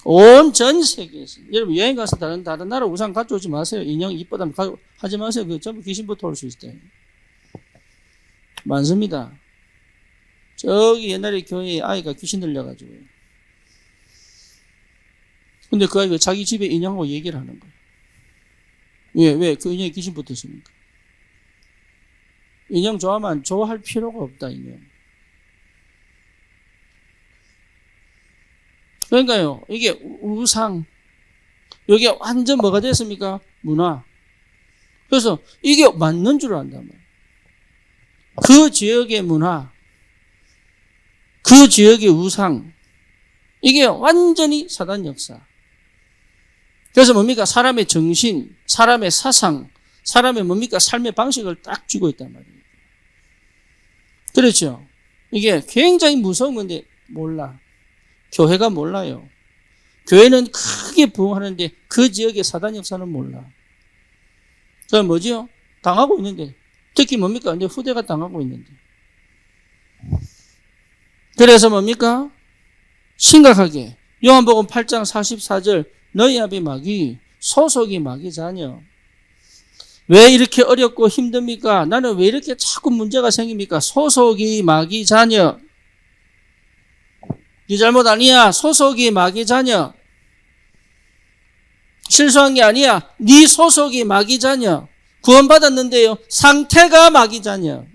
온 전 세계에서. 여러분 여행 가서 다른 나라 우상 가져오지 마세요. 인형 이쁘다면 하지 마세요. 그 전부 귀신부터 올 수 있어요. 많습니다. 저기 옛날에 교회에 아이가 귀신 들려가지고요. 근데 그 아이가 자기 집에 인형하고 얘기를 하는 거예요. 왜? 그 인형에 귀신 붙었으니까. 인형 좋아하면 좋아할 필요가 없다, 인형. 그러니까요, 이게 우상. 이게 완전 뭐가 됐습니까? 문화. 그래서 이게 맞는 줄 안단 말이에요. 그 지역의 문화, 그 지역의 우상, 이게 완전히 사단 역사. 그래서 뭡니까? 사람의 정신, 사람의 사상, 사람의 뭡니까? 삶의 방식을 딱 쥐고 있단 말이에요. 그렇죠? 이게 굉장히 무서운 건데 몰라. 교회가 몰라요. 교회는 크게 부흥하는데 그 지역의 사단 역사는 몰라. 그럼 뭐지요? 당하고 있는데. 특히 뭡니까? 내 후대가 당하고 있는데. 그래서 뭡니까? 심각하게 요한복음 8장 44절 너희 아비 마귀 소속이 마귀 자녀. 왜 이렇게 어렵고 힘듭니까? 나는 왜 이렇게 자꾸 문제가 생깁니까? 소속이 마귀 자녀. 네 잘못 아니야. 소속이 마귀 자녀. 실수한 게 아니야. 네 소속이 마귀 자녀. 구원받았는데요. 상태가 마귀 자녀.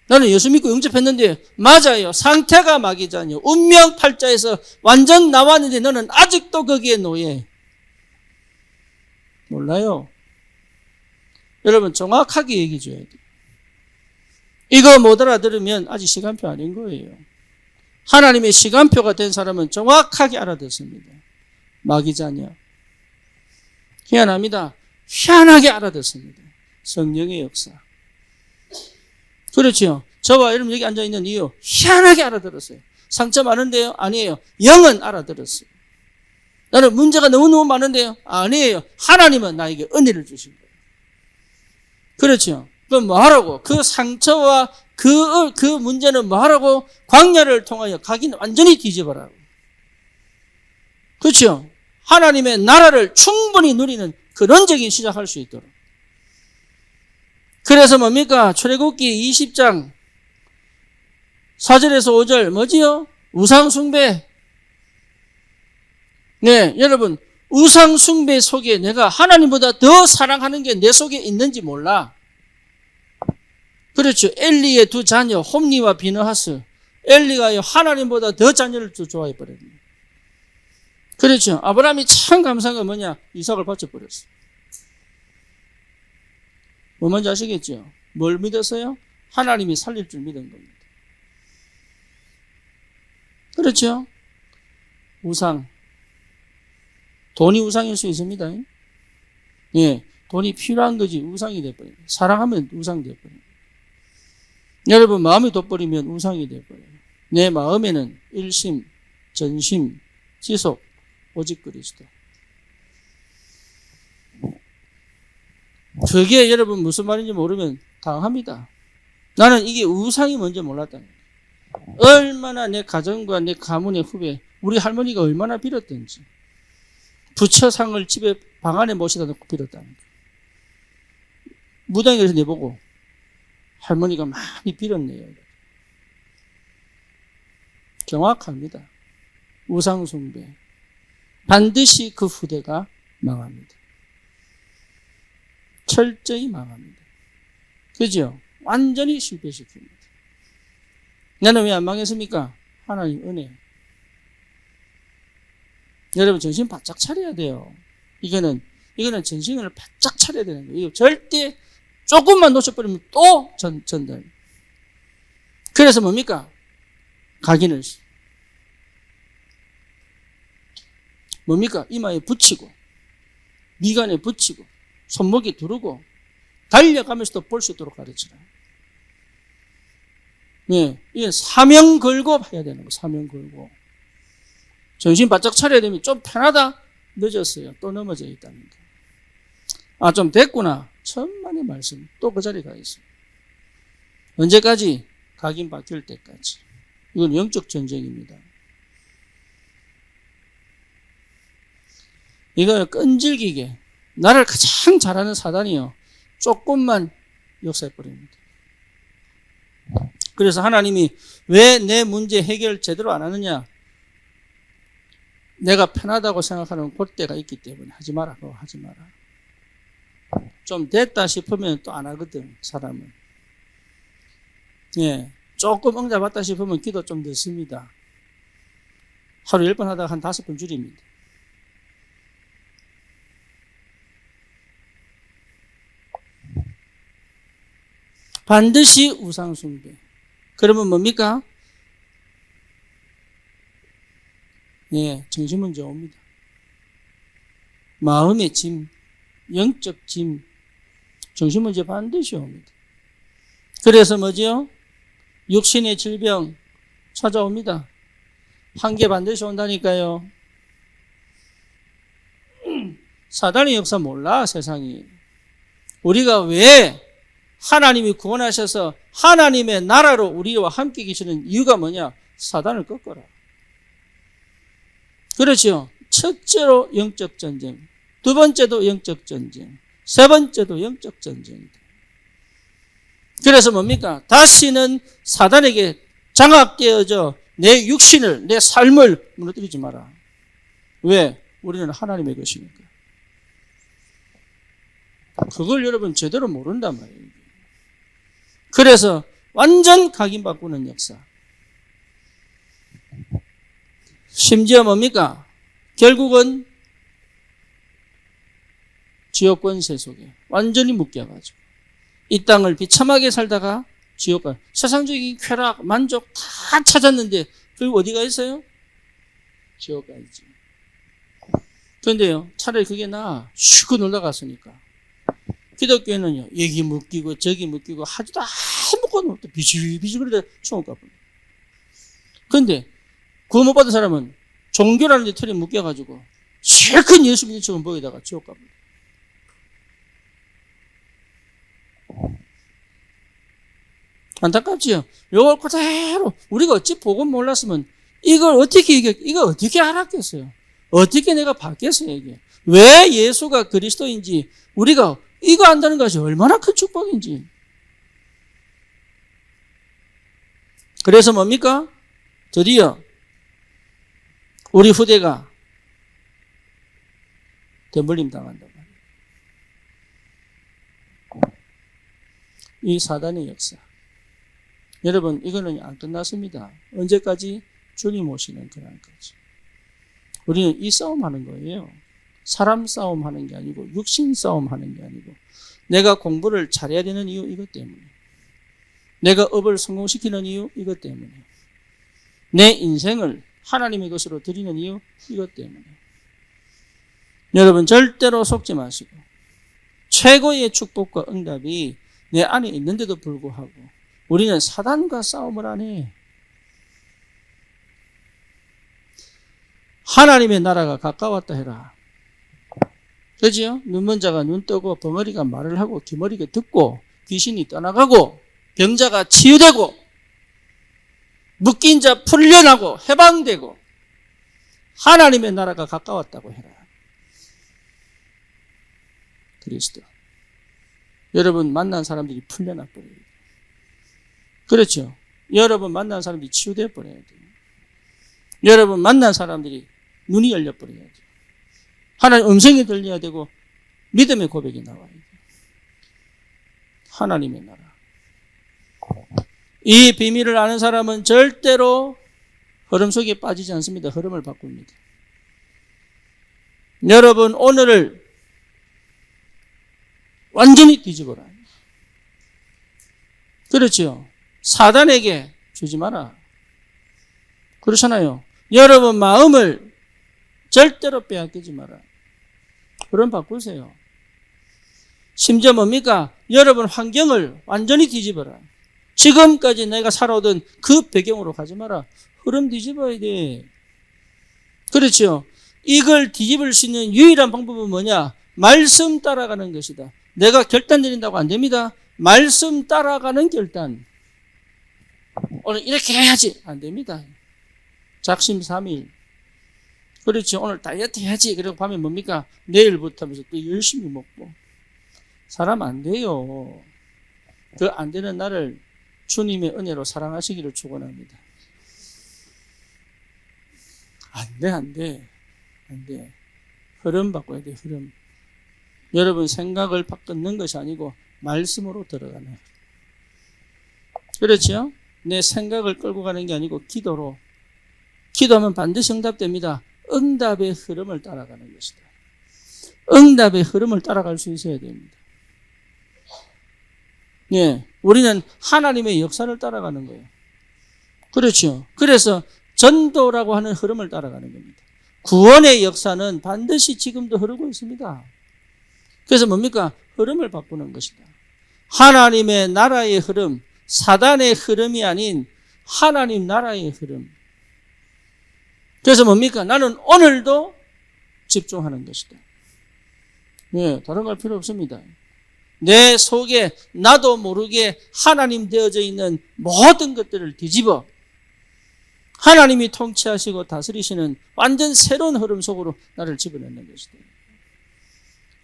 나는 예수 믿고 영접했는데 맞아요. 상태가 마귀 자녀. 운명 팔자에서 완전 나왔는데 너는 아직도 거기에 노예. 몰라요. 여러분 정확하게 얘기해 줘야 돼요. 이거 못 알아들으면 아직 시간표 아닌 거예요. 하나님의 시간표가 된 사람은 정확하게 알아듣습니다. 마귀 자녀. 희한합니다. 희한하게 알아듣습니다. 성령의 역사. 그렇죠. 저와 여러분 여기 앉아있는 이유 희한하게 알아들었어요. 상처 많은데요? 아니에요. 영은 알아들었어요. 나는 문제가 너무너무 많은데요? 아니에요. 하나님은 나에게 은혜를 주신 거예요. 그렇죠. 그럼 뭐 하라고? 그 상처와 그 문제는 뭐 하라고? 광야를 통하여 가기는 완전히 뒤집어라고. 그렇죠. 하나님의 나라를 충분히 누리는 그런적인 시작할 수 있도록. 그래서 뭡니까? 출애굽기 20장 4절에서 5절 뭐지요? 우상숭배. 네, 여러분 우상숭배 속에 내가 하나님보다 더 사랑하는 게 내 속에 있는지 몰라. 그렇죠. 엘리의 두 자녀 홈리와 비느하스. 엘리가 하나님보다 더 자녀를 좋아해 버렸네. 그렇죠. 아브라함이 참 감사한 건 뭐냐? 이삭을 바쳐버렸어. 뭐 뭔지 아시겠죠? 뭘 믿었어요? 하나님이 살릴 줄 믿은 겁니다. 그렇죠? 우상. 돈이 우상일 수 있습니다. 예, 돈이 필요한 거지 우상이 돼버려요. 사랑하면 우상이 돼버려요. 여러분 마음이 돋버리면 우상이 돼버려요. 내 마음에는 일심, 전심, 지속, 오직 그리스도. 그게 여러분 무슨 말인지 모르면 당합니다. 나는 이게 우상이 뭔지 몰랐다는 거예요. 얼마나 내 가정과 내 가문의 후배, 우리 할머니가 얼마나 빌었던지. 부처상을 집에 방 안에 모시다 놓고 빌었다는 거예요. 무당에서 내보고 할머니가 많이 빌었네요. 정확합니다. 우상숭배. 반드시 그 후대가 망합니다. 철저히 망합니다. 그죠? 완전히 실패시킵니다. 나는 왜 안 망했습니까? 하나님 은혜. 여러분 정신 바짝 차려야 돼요. 이거는 정신을 바짝 차려야 되는 거예요. 이거 절대 조금만 놓쳐버리면 또 전달. 그래서 뭡니까? 각인을 뭡니까? 이마에 붙이고 미간에 붙이고 손목에 두르고 달려가면서도 볼 수 있도록 가르치라. 네, 이게 사명 걸고 해야 되는 거. 사명 걸고 정신 바짝 차려야 되면 좀 편하다. 늦었어요. 또 넘어져 있다는 거. 아, 좀 됐구나. 천만의 말씀. 또 그 자리에 가 있어요. 언제까지? 각인 바뀔 때까지. 이건 영적 전쟁입니다. 이거 끈질기게 나를 가장 잘하는 사단이요. 조금만 역사해버립니다. 그래서 하나님이 왜 내 문제 해결 제대로 안 하느냐? 내가 편하다고 생각하는 그때가 있기 때문에 하지 마라. 그거 하지 마라. 좀 됐다 싶으면 또 안 하거든, 사람은. 예. 조금 응답받다 싶으면 기도 좀 늦습니다. 하루 10번 하다가 한 5번 줄입니다. 반드시 우상숭배. 그러면 뭡니까? 예, 정신문제 옵니다. 마음의 짐, 영적 짐, 정신문제 반드시 옵니다. 그래서 뭐지요? 육신의 질병 찾아옵니다. 한계 반드시 온다니까요. 사단의 역사 몰라, 세상이. 우리가 왜 하나님이 구원하셔서 하나님의 나라로 우리와 함께 계시는 이유가 뭐냐? 사단을 꺾어라. 그렇죠. 첫째로 영적 전쟁, 두 번째도 영적 전쟁, 세 번째도 영적 전쟁이다. 그래서 뭡니까? 다시는 사단에게 장악되어져 내 육신을, 내 삶을 무너뜨리지 마라. 왜? 우리는 하나님의 것이니까. 그걸 여러분 제대로 모른단 말이에요. 그래서 완전 각인 바꾸는 역사. 심지어 뭡니까? 결국은 지옥 권세 속에 완전히 묶여가지고 이 땅을 비참하게 살다가 지옥 가. 세상적인 쾌락, 만족 다 찾았는데 그리고 어디가 있어요? 지옥 가 있지. 그런데요, 차라리 그게 나아. 쉬고 놀다 갔으니까. 기독교에는요, 여기 묶이고 저기 묶이고 하지도 아무것도 없다. 비실비실 그러다 총을 까버려. 그런데 구원 못 받은 사람은 종교라는 데 틀에 묶여가지고 실컷 예수 믿는 척은 보이다가 지옥 가버려. 안타깝지요? 요걸 그대로 우리가 어찌 복음 몰랐으면 이걸 어떻게 알았겠어요? 어떻게 내가 받겠어요, 이게? 왜 예수가 그리스도인지 우리가 이거 안다는 것이 얼마나 큰 축복인지. 그래서 뭡니까? 드디어 우리 후대가 대물림 당한단 말이에요. 이 사단의 역사. 여러분, 이거는 안 끝났습니다. 언제까지? 주님 오시는 그날까지. 우리는 이 싸움 하는 거예요. 사람 싸움 하는 게 아니고 육신 싸움 하는 게 아니고 내가 공부를 잘해야 되는 이유 이것 때문에, 내가 업을 성공시키는 이유 이것 때문에, 내 인생을 하나님의 것으로 드리는 이유 이것 때문에. 여러분 절대로 속지 마시고 최고의 축복과 응답이 내 안에 있는데도 불구하고 우리는 사단과 싸움을 안 해. 하나님의 나라가 가까웠다 해라. 그죠? 눈먼 자가 눈 뜨고 벙어리가 말을 하고 기머리가 듣고 귀신이 떠나가고 병자가 치유되고 묶인 자 풀려나고 해방되고 하나님의 나라가 가까웠다고 해라. 그리스도. 여러분 만난 사람들이 풀려나 버려요. 그렇죠? 여러분 만난 사람들이 치유돼 버려야 돼요. 여러분 만난 사람들이 눈이 열려 버려야 돼요. 하나님 음성이 들려야 되고 믿음의 고백이 나와야 돼요. 하나님의 나라. 이 비밀을 아는 사람은 절대로 흐름 속에 빠지지 않습니다. 흐름을 바꿉니다. 여러분 오늘을 완전히 뒤집어라. 그렇죠? 사단에게 주지 마라. 그렇잖아요. 여러분 마음을 절대로 빼앗기지 마라. 흐름 바꾸세요. 심지어 뭡니까? 여러분 환경을 완전히 뒤집어라. 지금까지 내가 살아오던 그 배경으로 가지 마라. 흐름 뒤집어야 돼. 그렇죠? 이걸 뒤집을 수 있는 유일한 방법은 뭐냐? 말씀 따라가는 것이다. 내가 결단 내린다고 안 됩니다. 말씀 따라가는 결단. 오늘 이렇게 해야지. 안 됩니다. 작심삼일. 그렇지. 오늘 다이어트 해야지. 그리고 밤에 뭡니까? 내일부터 하면서 또 열심히 먹고. 사람 안 돼요. 그 안 되는 날을 주님의 은혜로 사랑하시기를 축원합니다. 안 돼. 흐름 바꿔야 돼, 흐름. 여러분 생각을 바꾸는 것이 아니고 말씀으로 들어가는. 그렇죠? 내 생각을 끌고 가는 게 아니고 기도로. 기도하면 반드시 응답됩니다. 응답의 흐름을 따라가는 것이다. 응답의 흐름을 따라갈 수 있어야 됩니다. 예, 우리는 하나님의 역사를 따라가는 거예요. 그렇죠. 그래서 전도라고 하는 흐름을 따라가는 겁니다. 구원의 역사는 반드시 지금도 흐르고 있습니다. 그래서 뭡니까? 흐름을 바꾸는 것이다. 하나님의 나라의 흐름, 사단의 흐름이 아닌 하나님 나라의 흐름. 그래서 뭡니까? 나는 오늘도 집중하는 것이다. 예, 다른 거 할 필요 없습니다. 내 속에 나도 모르게 하나님 되어져 있는 모든 것들을 뒤집어 하나님이 통치하시고 다스리시는 완전 새로운 흐름 속으로 나를 집어넣는 것이다.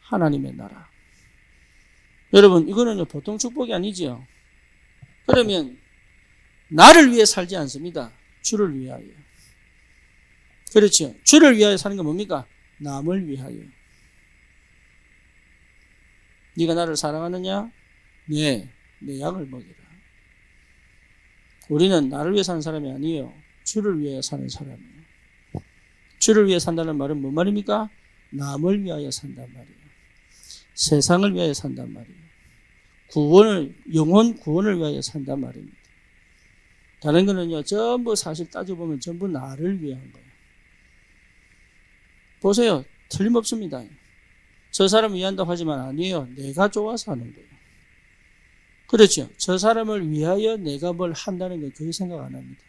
하나님의 나라. 여러분, 이거는 보통 축복이 아니지요. 그러면 나를 위해 살지 않습니다. 주를 위하여. 그렇죠. 주를 위하여 사는 건 뭡니까? 남을 위하여. 네가 나를 사랑하느냐? 네, 내 양을 먹이라. 우리는 나를 위해 사는 사람이 아니에요. 주를 위하여 사는 사람이에요. 주를 위해 산다는 말은 뭔 말입니까? 남을 위하여 산단 말이에요. 세상을 위하여 산단 말이에요. 영혼 구원을 위하여 산단 말입니다. 다른 거는요, 전부 사실 따져보면 전부 나를 위한 거예요. 보세요. 틀림없습니다. 저 사람을 위한다고 하지만 아니에요. 내가 좋아서 하는 거예요. 그렇죠. 저 사람을 위하여 내가 뭘 한다는 건 그게 생각 안 합니다.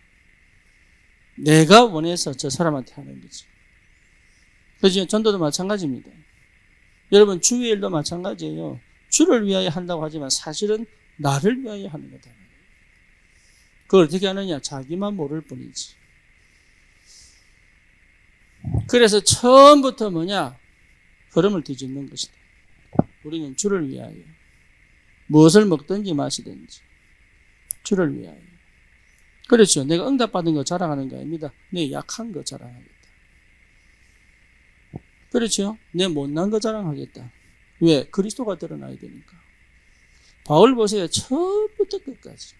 내가 원해서 저 사람한테 하는 거지. 그렇죠. 전도도 마찬가지입니다. 여러분, 주의 일도 마찬가지예요. 주를 위하여 한다고 하지만 사실은 나를 위하여 하는 거다. 그걸 어떻게 하느냐? 자기만 모를 뿐이지. 그래서 처음부터 뭐냐? 흐름을 뒤집는 것이다. 우리는 주를 위하여 무엇을 먹든지 마시든지 주를 위하여. 그렇죠. 내가 응답받은 거 자랑하는 거 아닙니다. 내 약한 거 자랑하겠다. 그렇죠. 내 못난 거 자랑하겠다. 왜? 그리스도가 드러나야 되니까. 바울 보세요. 처음부터 끝까지.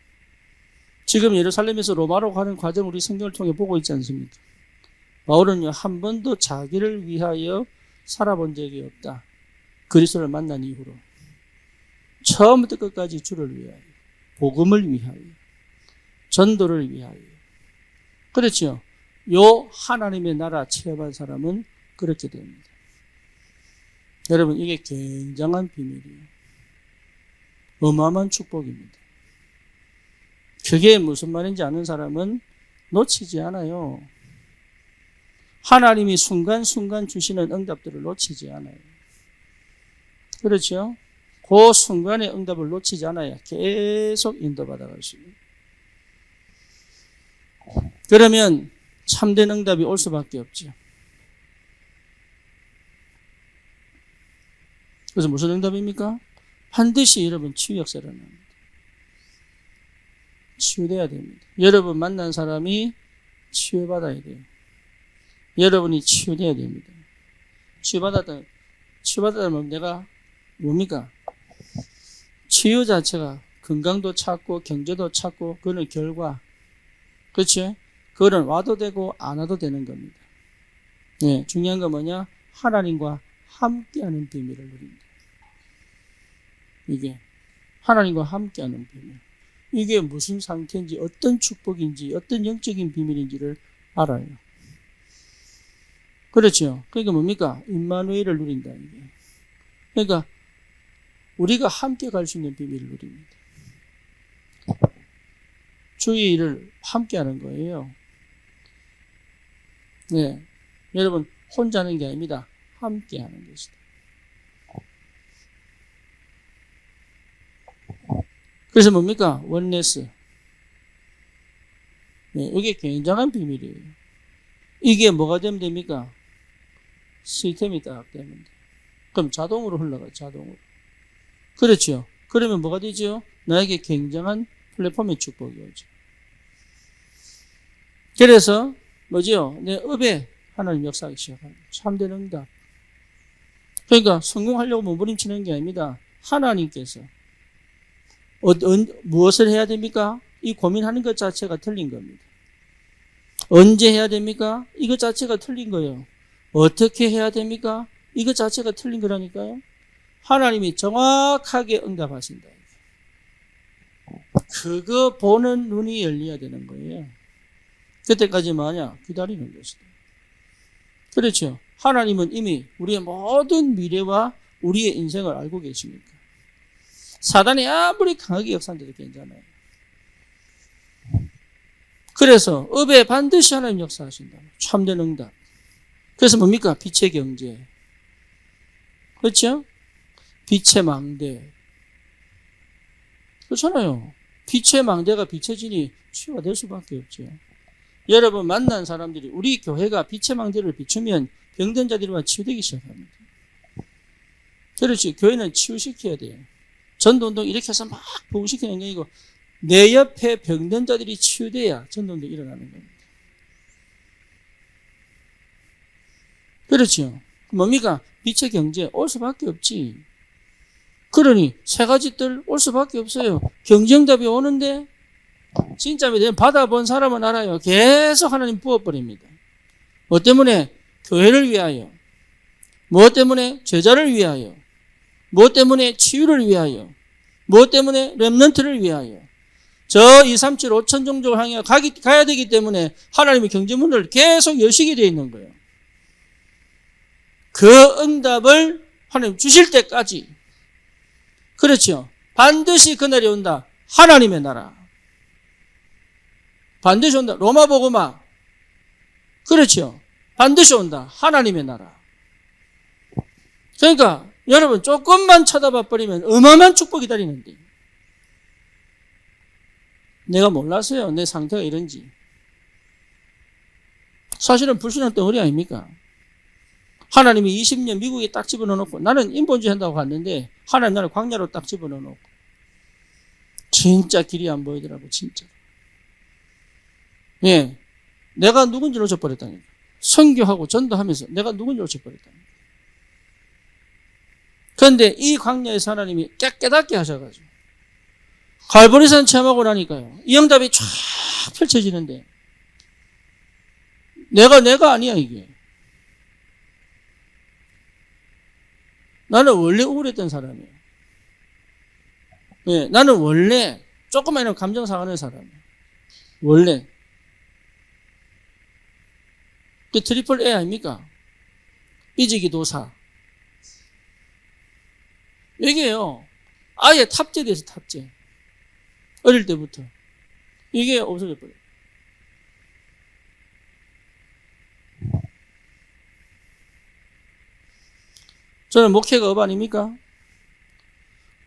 지금 예루살렘에서 로마로 가는 과정 우리 성경을 통해 보고 있지 않습니까? 바울은요, 한 번도 자기를 위하여 살아본 적이 없다. 그리스도를 만난 이후로. 처음부터 끝까지 주를 위하여, 복음을 위하여, 전도를 위하여. 그렇죠. 요 하나님의 나라 체험한 사람은 그렇게 됩니다. 여러분, 이게 굉장한 비밀이에요. 어마어마한 축복입니다. 그게 무슨 말인지 아는 사람은 놓치지 않아요. 하나님이 순간순간 주시는 응답들을 놓치지 않아요. 그렇죠? 그 순간의 응답을 놓치지 않아야 계속 인도받아갈 수 있는. 그러면 참된 응답이 올 수밖에 없죠. 그래서 무슨 응답입니까? 반드시 여러분 치유 역사를 합니다. 치유돼야 됩니다. 여러분 만난 사람이 치유받아야 돼요. 여러분이 치유돼야 됩니다. 치유받았다면 내가 뭡니까? 치유 자체가 건강도 찾고 경제도 찾고 그거는 결과. 그렇죠? 그거는 와도 되고 안 와도 되는 겁니다. 네, 중요한 건 뭐냐? 하나님과 함께하는 비밀을 누립니다. 이게 하나님과 함께하는 비밀. 이게 무슨 상태인지 어떤 축복인지 어떤 영적인 비밀인지를 알아요. 그렇죠. 그러니까 뭡니까? 임마누엘을 누린다. 이게. 그러니까 우리가 함께 갈 수 있는 비밀을 누립니다. 주의 일을 함께 하는 거예요. 네, 여러분 혼자 하는 게 아닙니다. 함께 하는 것이다. 그래서 뭡니까? 원네스. 네, 이게 굉장한 비밀이에요. 이게 뭐가 되면 됩니까? 시스템이 딱 되면 돼. 그럼 자동으로 흘러가요. 자동으로. 그렇죠. 그러면 뭐가 되죠? 나에게 굉장한 플랫폼의 축복이 오죠. 그래서 뭐지요? 내 업에 하나님 역사하기 시작합니다. 참된 응답. 그러니까 성공하려고 몸부림치는 게 아닙니다. 하나님께서 무엇을 해야 됩니까? 이 고민하는 것 자체가 틀린 겁니다. 언제 해야 됩니까? 이것 자체가 틀린 거예요. 어떻게 해야 됩니까? 이것 자체가 틀린 거라니까요. 하나님이 정확하게 응답하신다. 그거 보는 눈이 열려야 되는 거예요. 그때까지 뭐냐? 기다리는 것이다. 그렇죠. 하나님은 이미 우리의 모든 미래와 우리의 인생을 알고 계십니까? 사단이 아무리 강하게 역사한데도 괜찮아요. 그래서 업에 반드시 하나님 역사하신다. 참된 응답. 그래서 뭡니까? 빛의 경제. 그렇죠? 빛의 망대. 그렇잖아요. 빛의 망대가 비춰지니 치유가 될 수밖에 없죠. 여러분 만난 사람들이 우리 교회가 빛의 망대를 비추면 병든 자들만 치유되기 시작합니다. 그렇지. 교회는 치유시켜야 돼요. 전도운동 이렇게 해서 막 부흥시키는 게 아니고 내 옆에 병든 자들이 치유돼야 전도운동이 일어나는 겁니다. 그렇죠. 뭡니까? 빛의 경제 올 수밖에 없지. 그러니 세 가지 뜰 올 수밖에 없어요. 경쟁답이 오는데 진짜 받아본 사람은 알아요. 계속 하나님 부어버립니다. 뭐 때문에? 교회를 위하여. 뭐 때문에? 제자를 위하여. 뭐 때문에? 치유를 위하여. 뭐 때문에? 렘넌트를 위하여. 저 2, 3, 7, 5천 종족을 향해 가야 되기 때문에 하나님의 경제문을 계속 여시게 되어 있는 거예요. 그 응답을 하나님 주실 때까지. 그렇죠. 반드시 그날이 온다. 하나님의 나라. 반드시 온다. 로마복음화. 그렇죠. 반드시 온다. 하나님의 나라. 그러니까 여러분 조금만 쳐다봐 버리면 어마어마한 축복이 기다리는데 내가 몰랐어요. 내 상태가 이런지. 사실은 불신앙 덩어리 아닙니까? 하나님이 20년 미국에 딱 집어넣어놓고 나는 인본주의 한다고 갔는데 하나님 나를 광야로 딱 집어넣어놓고 진짜 길이 안 보이더라고. 진짜. 예, 내가 누군지 놓쳐버렸다니까. 선교하고 전도하면서 내가 누군지 놓쳐버렸다니까. 그런데 이 광야에서 하나님이 깨닫게 하셔가지고 갈보리산 체험하고 나니까요. 이 응답이 쫙 펼쳐지는데 내가 아니야 이게. 나는 원래 우울했던 사람이에요. 예, 나는 원래 조금만 감정 상하는 사람이에요. 원래. 그 트리플 A 아닙니까? 삐지기도사. 이게요. 아예 탑재돼서 탑재. 어릴 때부터. 이게 없어져 버려요. 저는 목회가 업 아닙니까?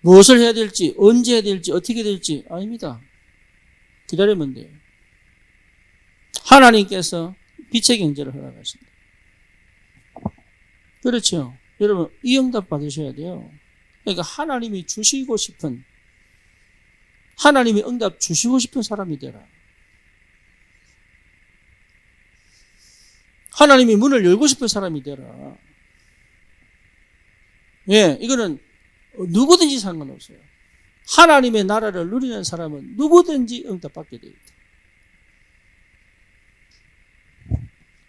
무엇을 해야 될지, 언제 해야 될지, 어떻게 될지 아닙니다. 기다리면 돼요. 하나님께서 빛의 경제를 허락하신다. 그렇죠. 여러분 이 응답 받으셔야 돼요. 그러니까 하나님이 주시고 싶은 하나님이 응답 주시고 싶은 사람이 되라. 하나님이 문을 열고 싶은 사람이 되라. 예, 이거는 누구든지 상관없어요. 하나님의 나라를 누리는 사람은 누구든지 응답받게 되어 있다.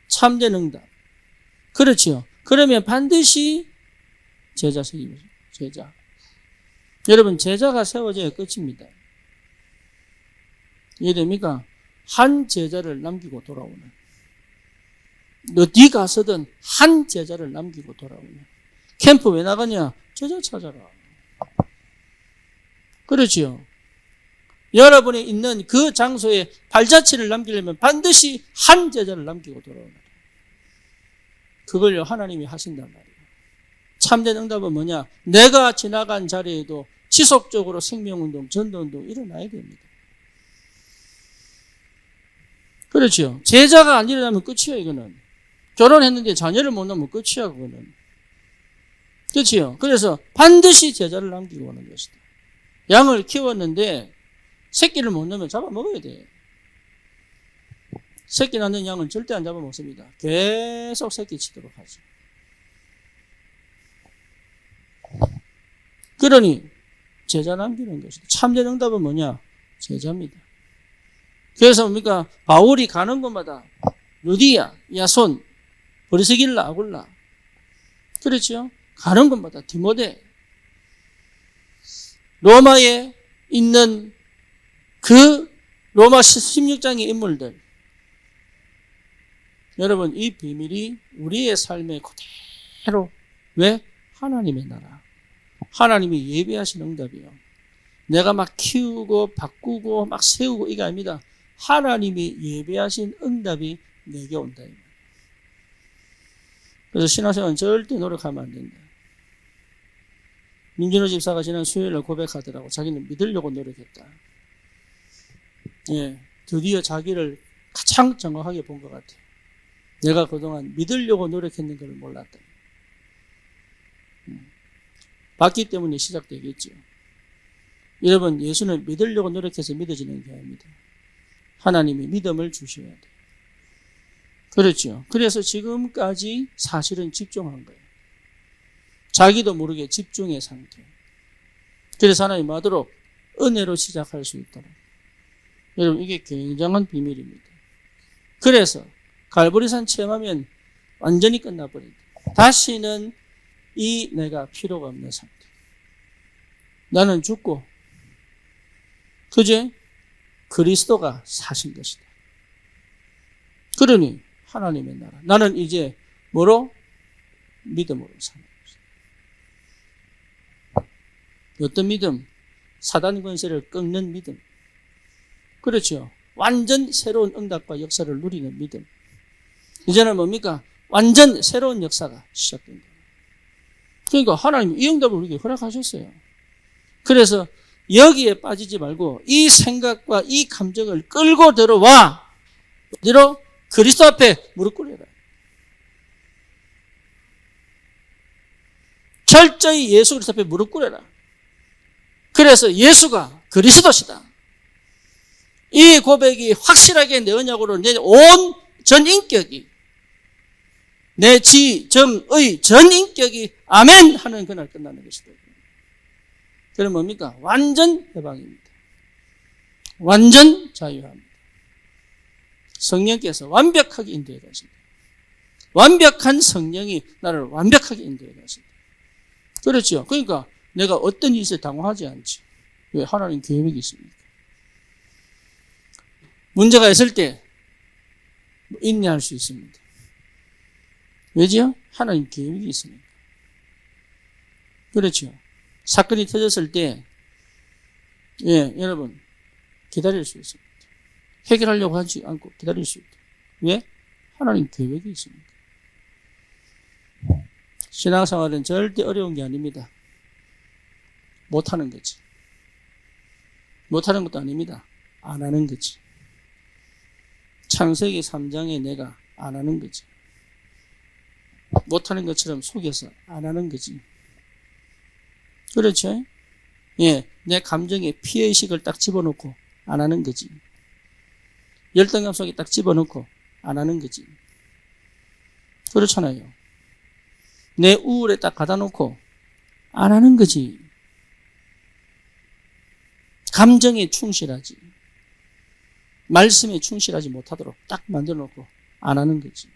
참된 응답. 그렇죠. 그러면 반드시 제자 세우죠. 제자. 여러분 제자가 세워져야 끝입니다. 이해됩니까? 한 제자를 남기고 돌아오는. 어디 가서든 한 제자를 남기고 돌아오는. 캠프 왜 나가냐? 제자 찾아라. 그렇지요. 여러분이 있는 그 장소에 발자취를 남기려면 반드시 한 제자를 남기고 돌아오는. 그걸 하나님이 하신단 말이에요. 참된 응답은 뭐냐? 내가 지나간 자리에도 지속적으로 생명운동, 전도운동 일어나야 됩니다. 그렇죠. 제자가 안 일어나면 끝이에요, 이거는. 결혼했는데 자녀를 못 낳으면 끝이야, 그거는. 그렇죠. 그래서 반드시 제자를 남기고 오는 것이다. 양을 키웠는데 새끼를 못 넣으면 잡아먹어야 돼. 새끼 낳는 양은 절대 안 잡아먹습니다. 계속 새끼 치도록 하죠. 그러니 제자 남기는 것이다. 참된 응답은 뭐냐? 제자입니다. 그래서 뭡니까? 바울이 가는 곳마다 루디아, 야손, 브리스길라, 아굴라, 그렇죠? 가는 곳마다 디모데, 로마에 있는 그 로마 16장의 인물들, 여러분 이 비밀이 우리의 삶에 그대로, 왜? 하나님의 나라, 하나님이 예비하신 응답이요. 내가 막 키우고 바꾸고 막 세우고 이게 아닙니다. 하나님이 예비하신 응답이 내게 온다. 그래서 신앙생활은 절대 노력하면 안 된다. 민준호 집사가 지난 수요일날 고백하더라고. 자기는 믿으려고 노력했다. 예, 드디어 자기를 가장 정확하게 본 것 같아요. 내가 그동안 믿으려고 노력했는 걸 몰랐다. 받기 때문에 시작되겠죠. 여러분, 예수는 믿으려고 노력해서 믿어지는 게 아닙니다. 하나님이 믿음을 주셔야 돼요. 그렇죠. 그래서 지금까지 사실은 집중한 거예요. 자기도 모르게 집중의 상태. 그래서 하나님 하도록 은혜로 시작할 수 있도록. 여러분, 이게 굉장한 비밀입니다. 그래서 갈보리산 체험하면 완전히 끝나버린다. 다시는 이 내가 필요가 없는 상태. 나는 죽고, 그제 그리스도가 사신 것이다. 그러니 하나님의 나라. 나는 이제 뭐로? 믿음으로 사는 것이다. 어떤 믿음? 사단 권세를 꺾는 믿음. 그렇죠. 완전 새로운 응답과 역사를 누리는 믿음. 이제는 뭡니까? 완전 새로운 역사가 시작된다. 그러니까 하나님이 이 응답을 우리에게 허락하셨어요. 그래서 여기에 빠지지 말고 이 생각과 이 감정을 끌고 들어와. 어디로? 그리스도 앞에 무릎 꿇어라. 철저히 예수 그리스도 앞에 무릎 꿇어라. 그래서 예수가 그리스도시다. 이 고백이 확실하게 내 언약으로 내 온 전 인격이, 내 지, 정, 의 전 인격이 아멘 하는 그날 끝나는 것이다. 그럼 뭡니까? 완전 해방입니다. 완전 자유합니다. 성령께서 완벽하게 인도해 가십니다. 완벽한 성령이 나를 완벽하게 인도해 가십니다. 그렇죠. 그러니까 내가 어떤 일에 당황하지 않지. 왜? 하나님 계획이 있습니까? 문제가 있을 때 인내할 수 있습니다. 왜지요? 하나님 계획이 있으니까. 그렇죠. 사건이 터졌을 때, 예, 여러분, 기다릴 수 있습니다. 해결하려고 하지 않고 기다릴 수 있다. 왜? 하나님 계획이 있습니다. 신앙생활은 절대 어려운 게 아닙니다. 못하는 거지. 못하는 것도 아닙니다. 안 하는 거지. 창세기 3장에 내가 안 하는 거지. 못하는 것처럼 속여서 안 하는 거지. 그렇죠? 예, 내 감정에 피해의식을 딱 집어넣고 안 하는 거지. 열등감 속에 딱 집어넣고 안 하는 거지. 그렇잖아요. 내 우울에 딱 가다 놓고 안 하는 거지. 감정에 충실하지. 말씀에 충실하지 못하도록 딱 만들어 놓고 안 하는 거지.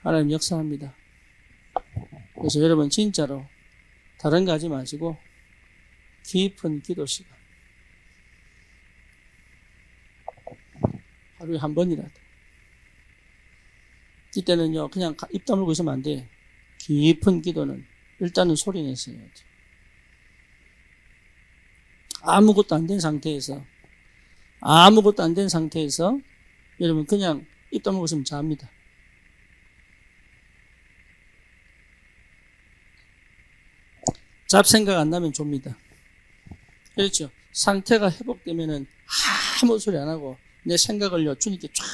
하나님 역사합니다. 그래서 여러분 진짜로 다른 거 하지 마시고 깊은 기도 시간 하루에 한 번이라도 이때는요 그냥 입 다물고 있으면 안 돼. 깊은 기도는 일단은 소리내서 해야지. 아무것도 안 된 상태에서 여러분 그냥 입 다물고 있으면 잡니다. 잡생각 안 나면 좁니다. 그렇죠. 상태가 회복되면은 아무 소리 안 하고 내 생각을요 주님께 쫙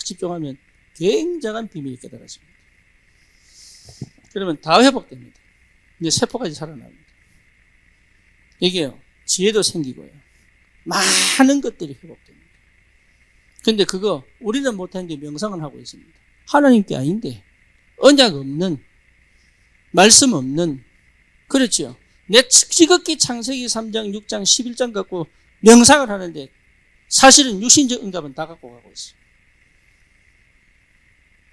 집중하면 굉장한 비밀이 깨달아집니다. 그러면 다 회복됩니다. 이제 세포까지 살아납니다. 이게요, 지혜도 생기고요. 많은 것들이 회복됩니다. 근데 그거 우리는 못하는 게 명상을 하고 있습니다. 하나님 게 아닌데, 언약 없는, 말씀 없는, 그렇죠. 내 지극히 창세기 3장, 6장, 11장 갖고 명상을 하는데 사실은 육신적 응답은 다 갖고 가고 있어요.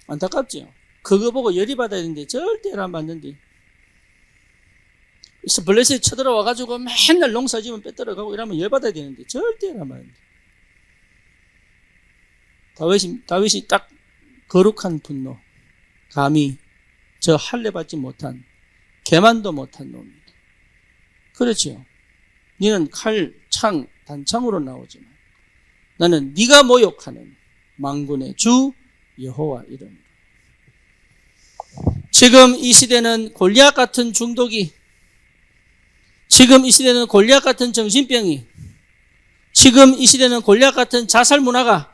안타깝죠. 그거 보고 열이 받아야 되는데 절대 안 받는데. 그래서 블레셋이 쳐들어와가지고 맨날 농사 지으면 빼떨어가고 이러면 열 받아야 되는데 절대 안 받는데. 다윗이 딱 거룩한 분노, 감히 저 할례 받지 못한, 개만도 못한 놈이. 그렇죠. 너는 칼, 창, 단창으로 나오지만 나는 네가 모욕하는 만군의 주 여호와 이름으로. 지금 이 시대는 골리앗 같은 중독이, 지금 이 시대는 골리앗 같은 정신병이, 지금 이 시대는 골리앗 같은 자살 문화가,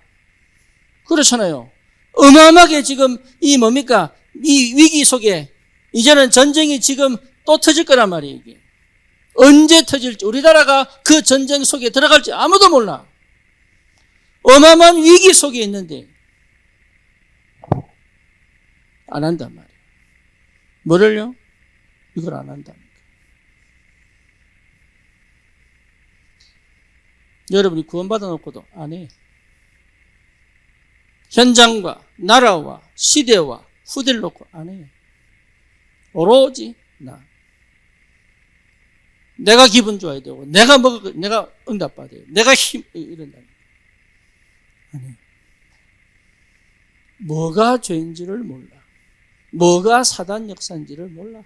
그렇잖아요. 어마어마하게 지금 이 뭡니까? 이 위기 속에 이제는 전쟁이 지금 또 터질 거란 말이에요. 이게 언제 터질지, 우리나라가 그 전쟁 속에 들어갈지 아무도 몰라. 어마어마한 위기 속에 있는데 안 한단 말이에요. 뭐를요? 이걸 안 한답니까? 여러분이 구원받아 놓고도 안 해. 현장과 나라와 시대와 후대를 놓고 안 해. 오로지 나. 내가 기분 좋아야 되고, 내가 응답받아야 돼. 내가 이런다니까. 아니. 뭐가 죄인지를 몰라. 뭐가 사단 역사인지를 몰라.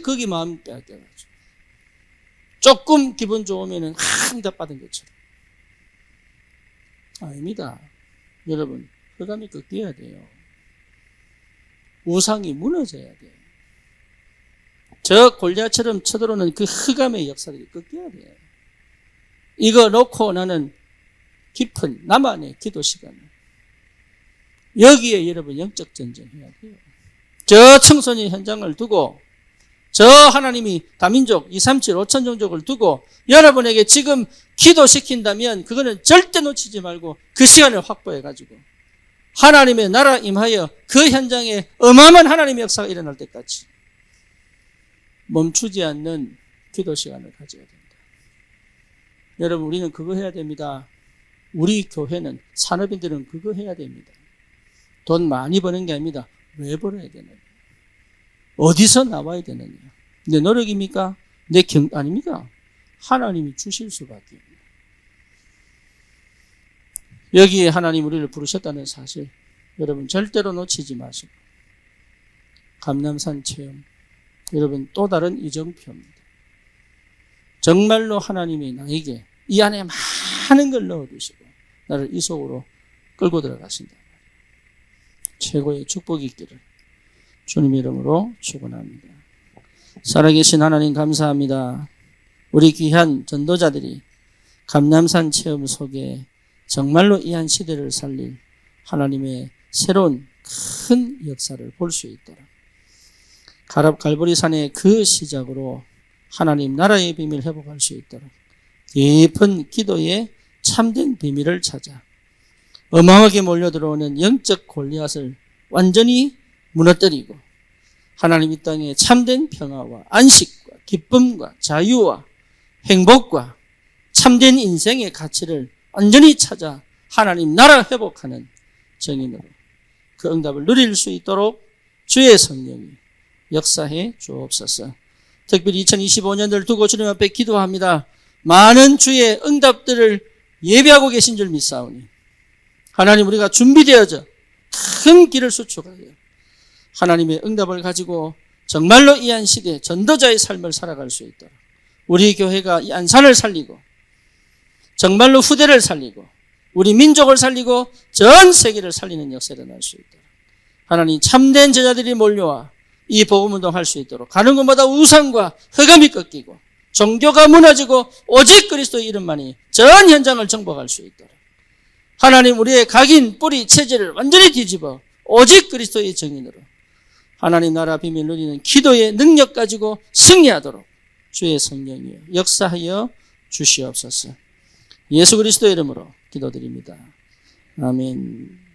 거기 마음 빼앗겨가지고. 조금 기분 좋으면은 응답받은 것처럼. 아닙니다. 여러분, 흑암이 꺾여야 돼요. 우상이 무너져야 돼요. 저 골리앗처럼 쳐들어오는 그 흑암의 역사들이 꺾여야 돼요. 이거 놓고 나는 깊은 나만의 기도 시간을, 여기에 여러분 영적 전쟁해야 돼요. 저 청소년 현장을 두고, 저 하나님이 다민족 237, 5천 종족을 두고 여러분에게 지금 기도시킨다면 그거는 절대 놓치지 말고 그 시간을 확보해가지고 하나님의 나라 임하여 그 현장에 어마어마한 하나님의 역사가 일어날 때까지 멈추지 않는 기도 시간을 가져야 됩니다. 여러분, 우리는 그거 해야 됩니다. 우리 교회는, 산업인들은 그거 해야 됩니다. 돈 많이 버는 게 아닙니다. 왜 벌어야 되느냐? 어디서 나와야 되느냐? 내 노력입니까? 아닙니까? 하나님이 주실 수밖에 없습니다. 여기에 하나님 우리를 부르셨다는 사실, 여러분 절대로 놓치지 마시고. 감람산 체험, 여러분 또 다른 이정표입니다. 정말로 하나님이 나에게 이 안에 많은 걸 넣어두시고 나를 이 속으로 끌고 들어가신다. 최고의 축복이 있기를 주님 이름으로 축원합니다. 살아계신 하나님 감사합니다. 우리 귀한 전도자들이 감람산 체험 속에 정말로 이 한 시대를 살릴 하나님의 새로운 큰 역사를 볼 수 있도록 갈보리산의 그 시작으로 하나님 나라의 비밀을 회복할 수 있도록 깊은 기도의 참된 비밀을 찾아 어마어마하게 몰려들어오는 영적 골리앗을 완전히 무너뜨리고 하나님 이 땅에 참된 평화와 안식과 기쁨과 자유와 행복과 참된 인생의 가치를 완전히 찾아 하나님 나라 회복하는 정인으로 그 응답을 누릴 수 있도록 주의 성령이 역사해 주옵소서. 특별히 2025년을 두고 주님 앞에 기도합니다. 많은 주의 응답들을 예비하고 계신 줄 믿사오니 하나님, 우리가 준비되어져 큰 길을 수축하여 하나님의 응답을 가지고 정말로 이 한 시대 전도자의 삶을 살아갈 수 있도록 우리 교회가 이 안산을 살리고 정말로 후대를 살리고 우리 민족을 살리고 전 세계를 살리는 역사가 일어날 수 있도록 하나님, 참된 제자들이 몰려와 이 복음운동 할 수 있도록 가는 곳마다 우상과 흑암이 꺾이고 종교가 무너지고 오직 그리스도의 이름만이 전 현장을 정복할 수 있도록 하나님, 우리의 각인, 뿌리, 체질을 완전히 뒤집어 오직 그리스도의 정인으로 하나님 나라 비밀 누리는 기도의 능력 가지고 승리하도록 주의 성령이여 역사하여 주시옵소서. 예수 그리스도의 이름으로 기도드립니다. 아멘.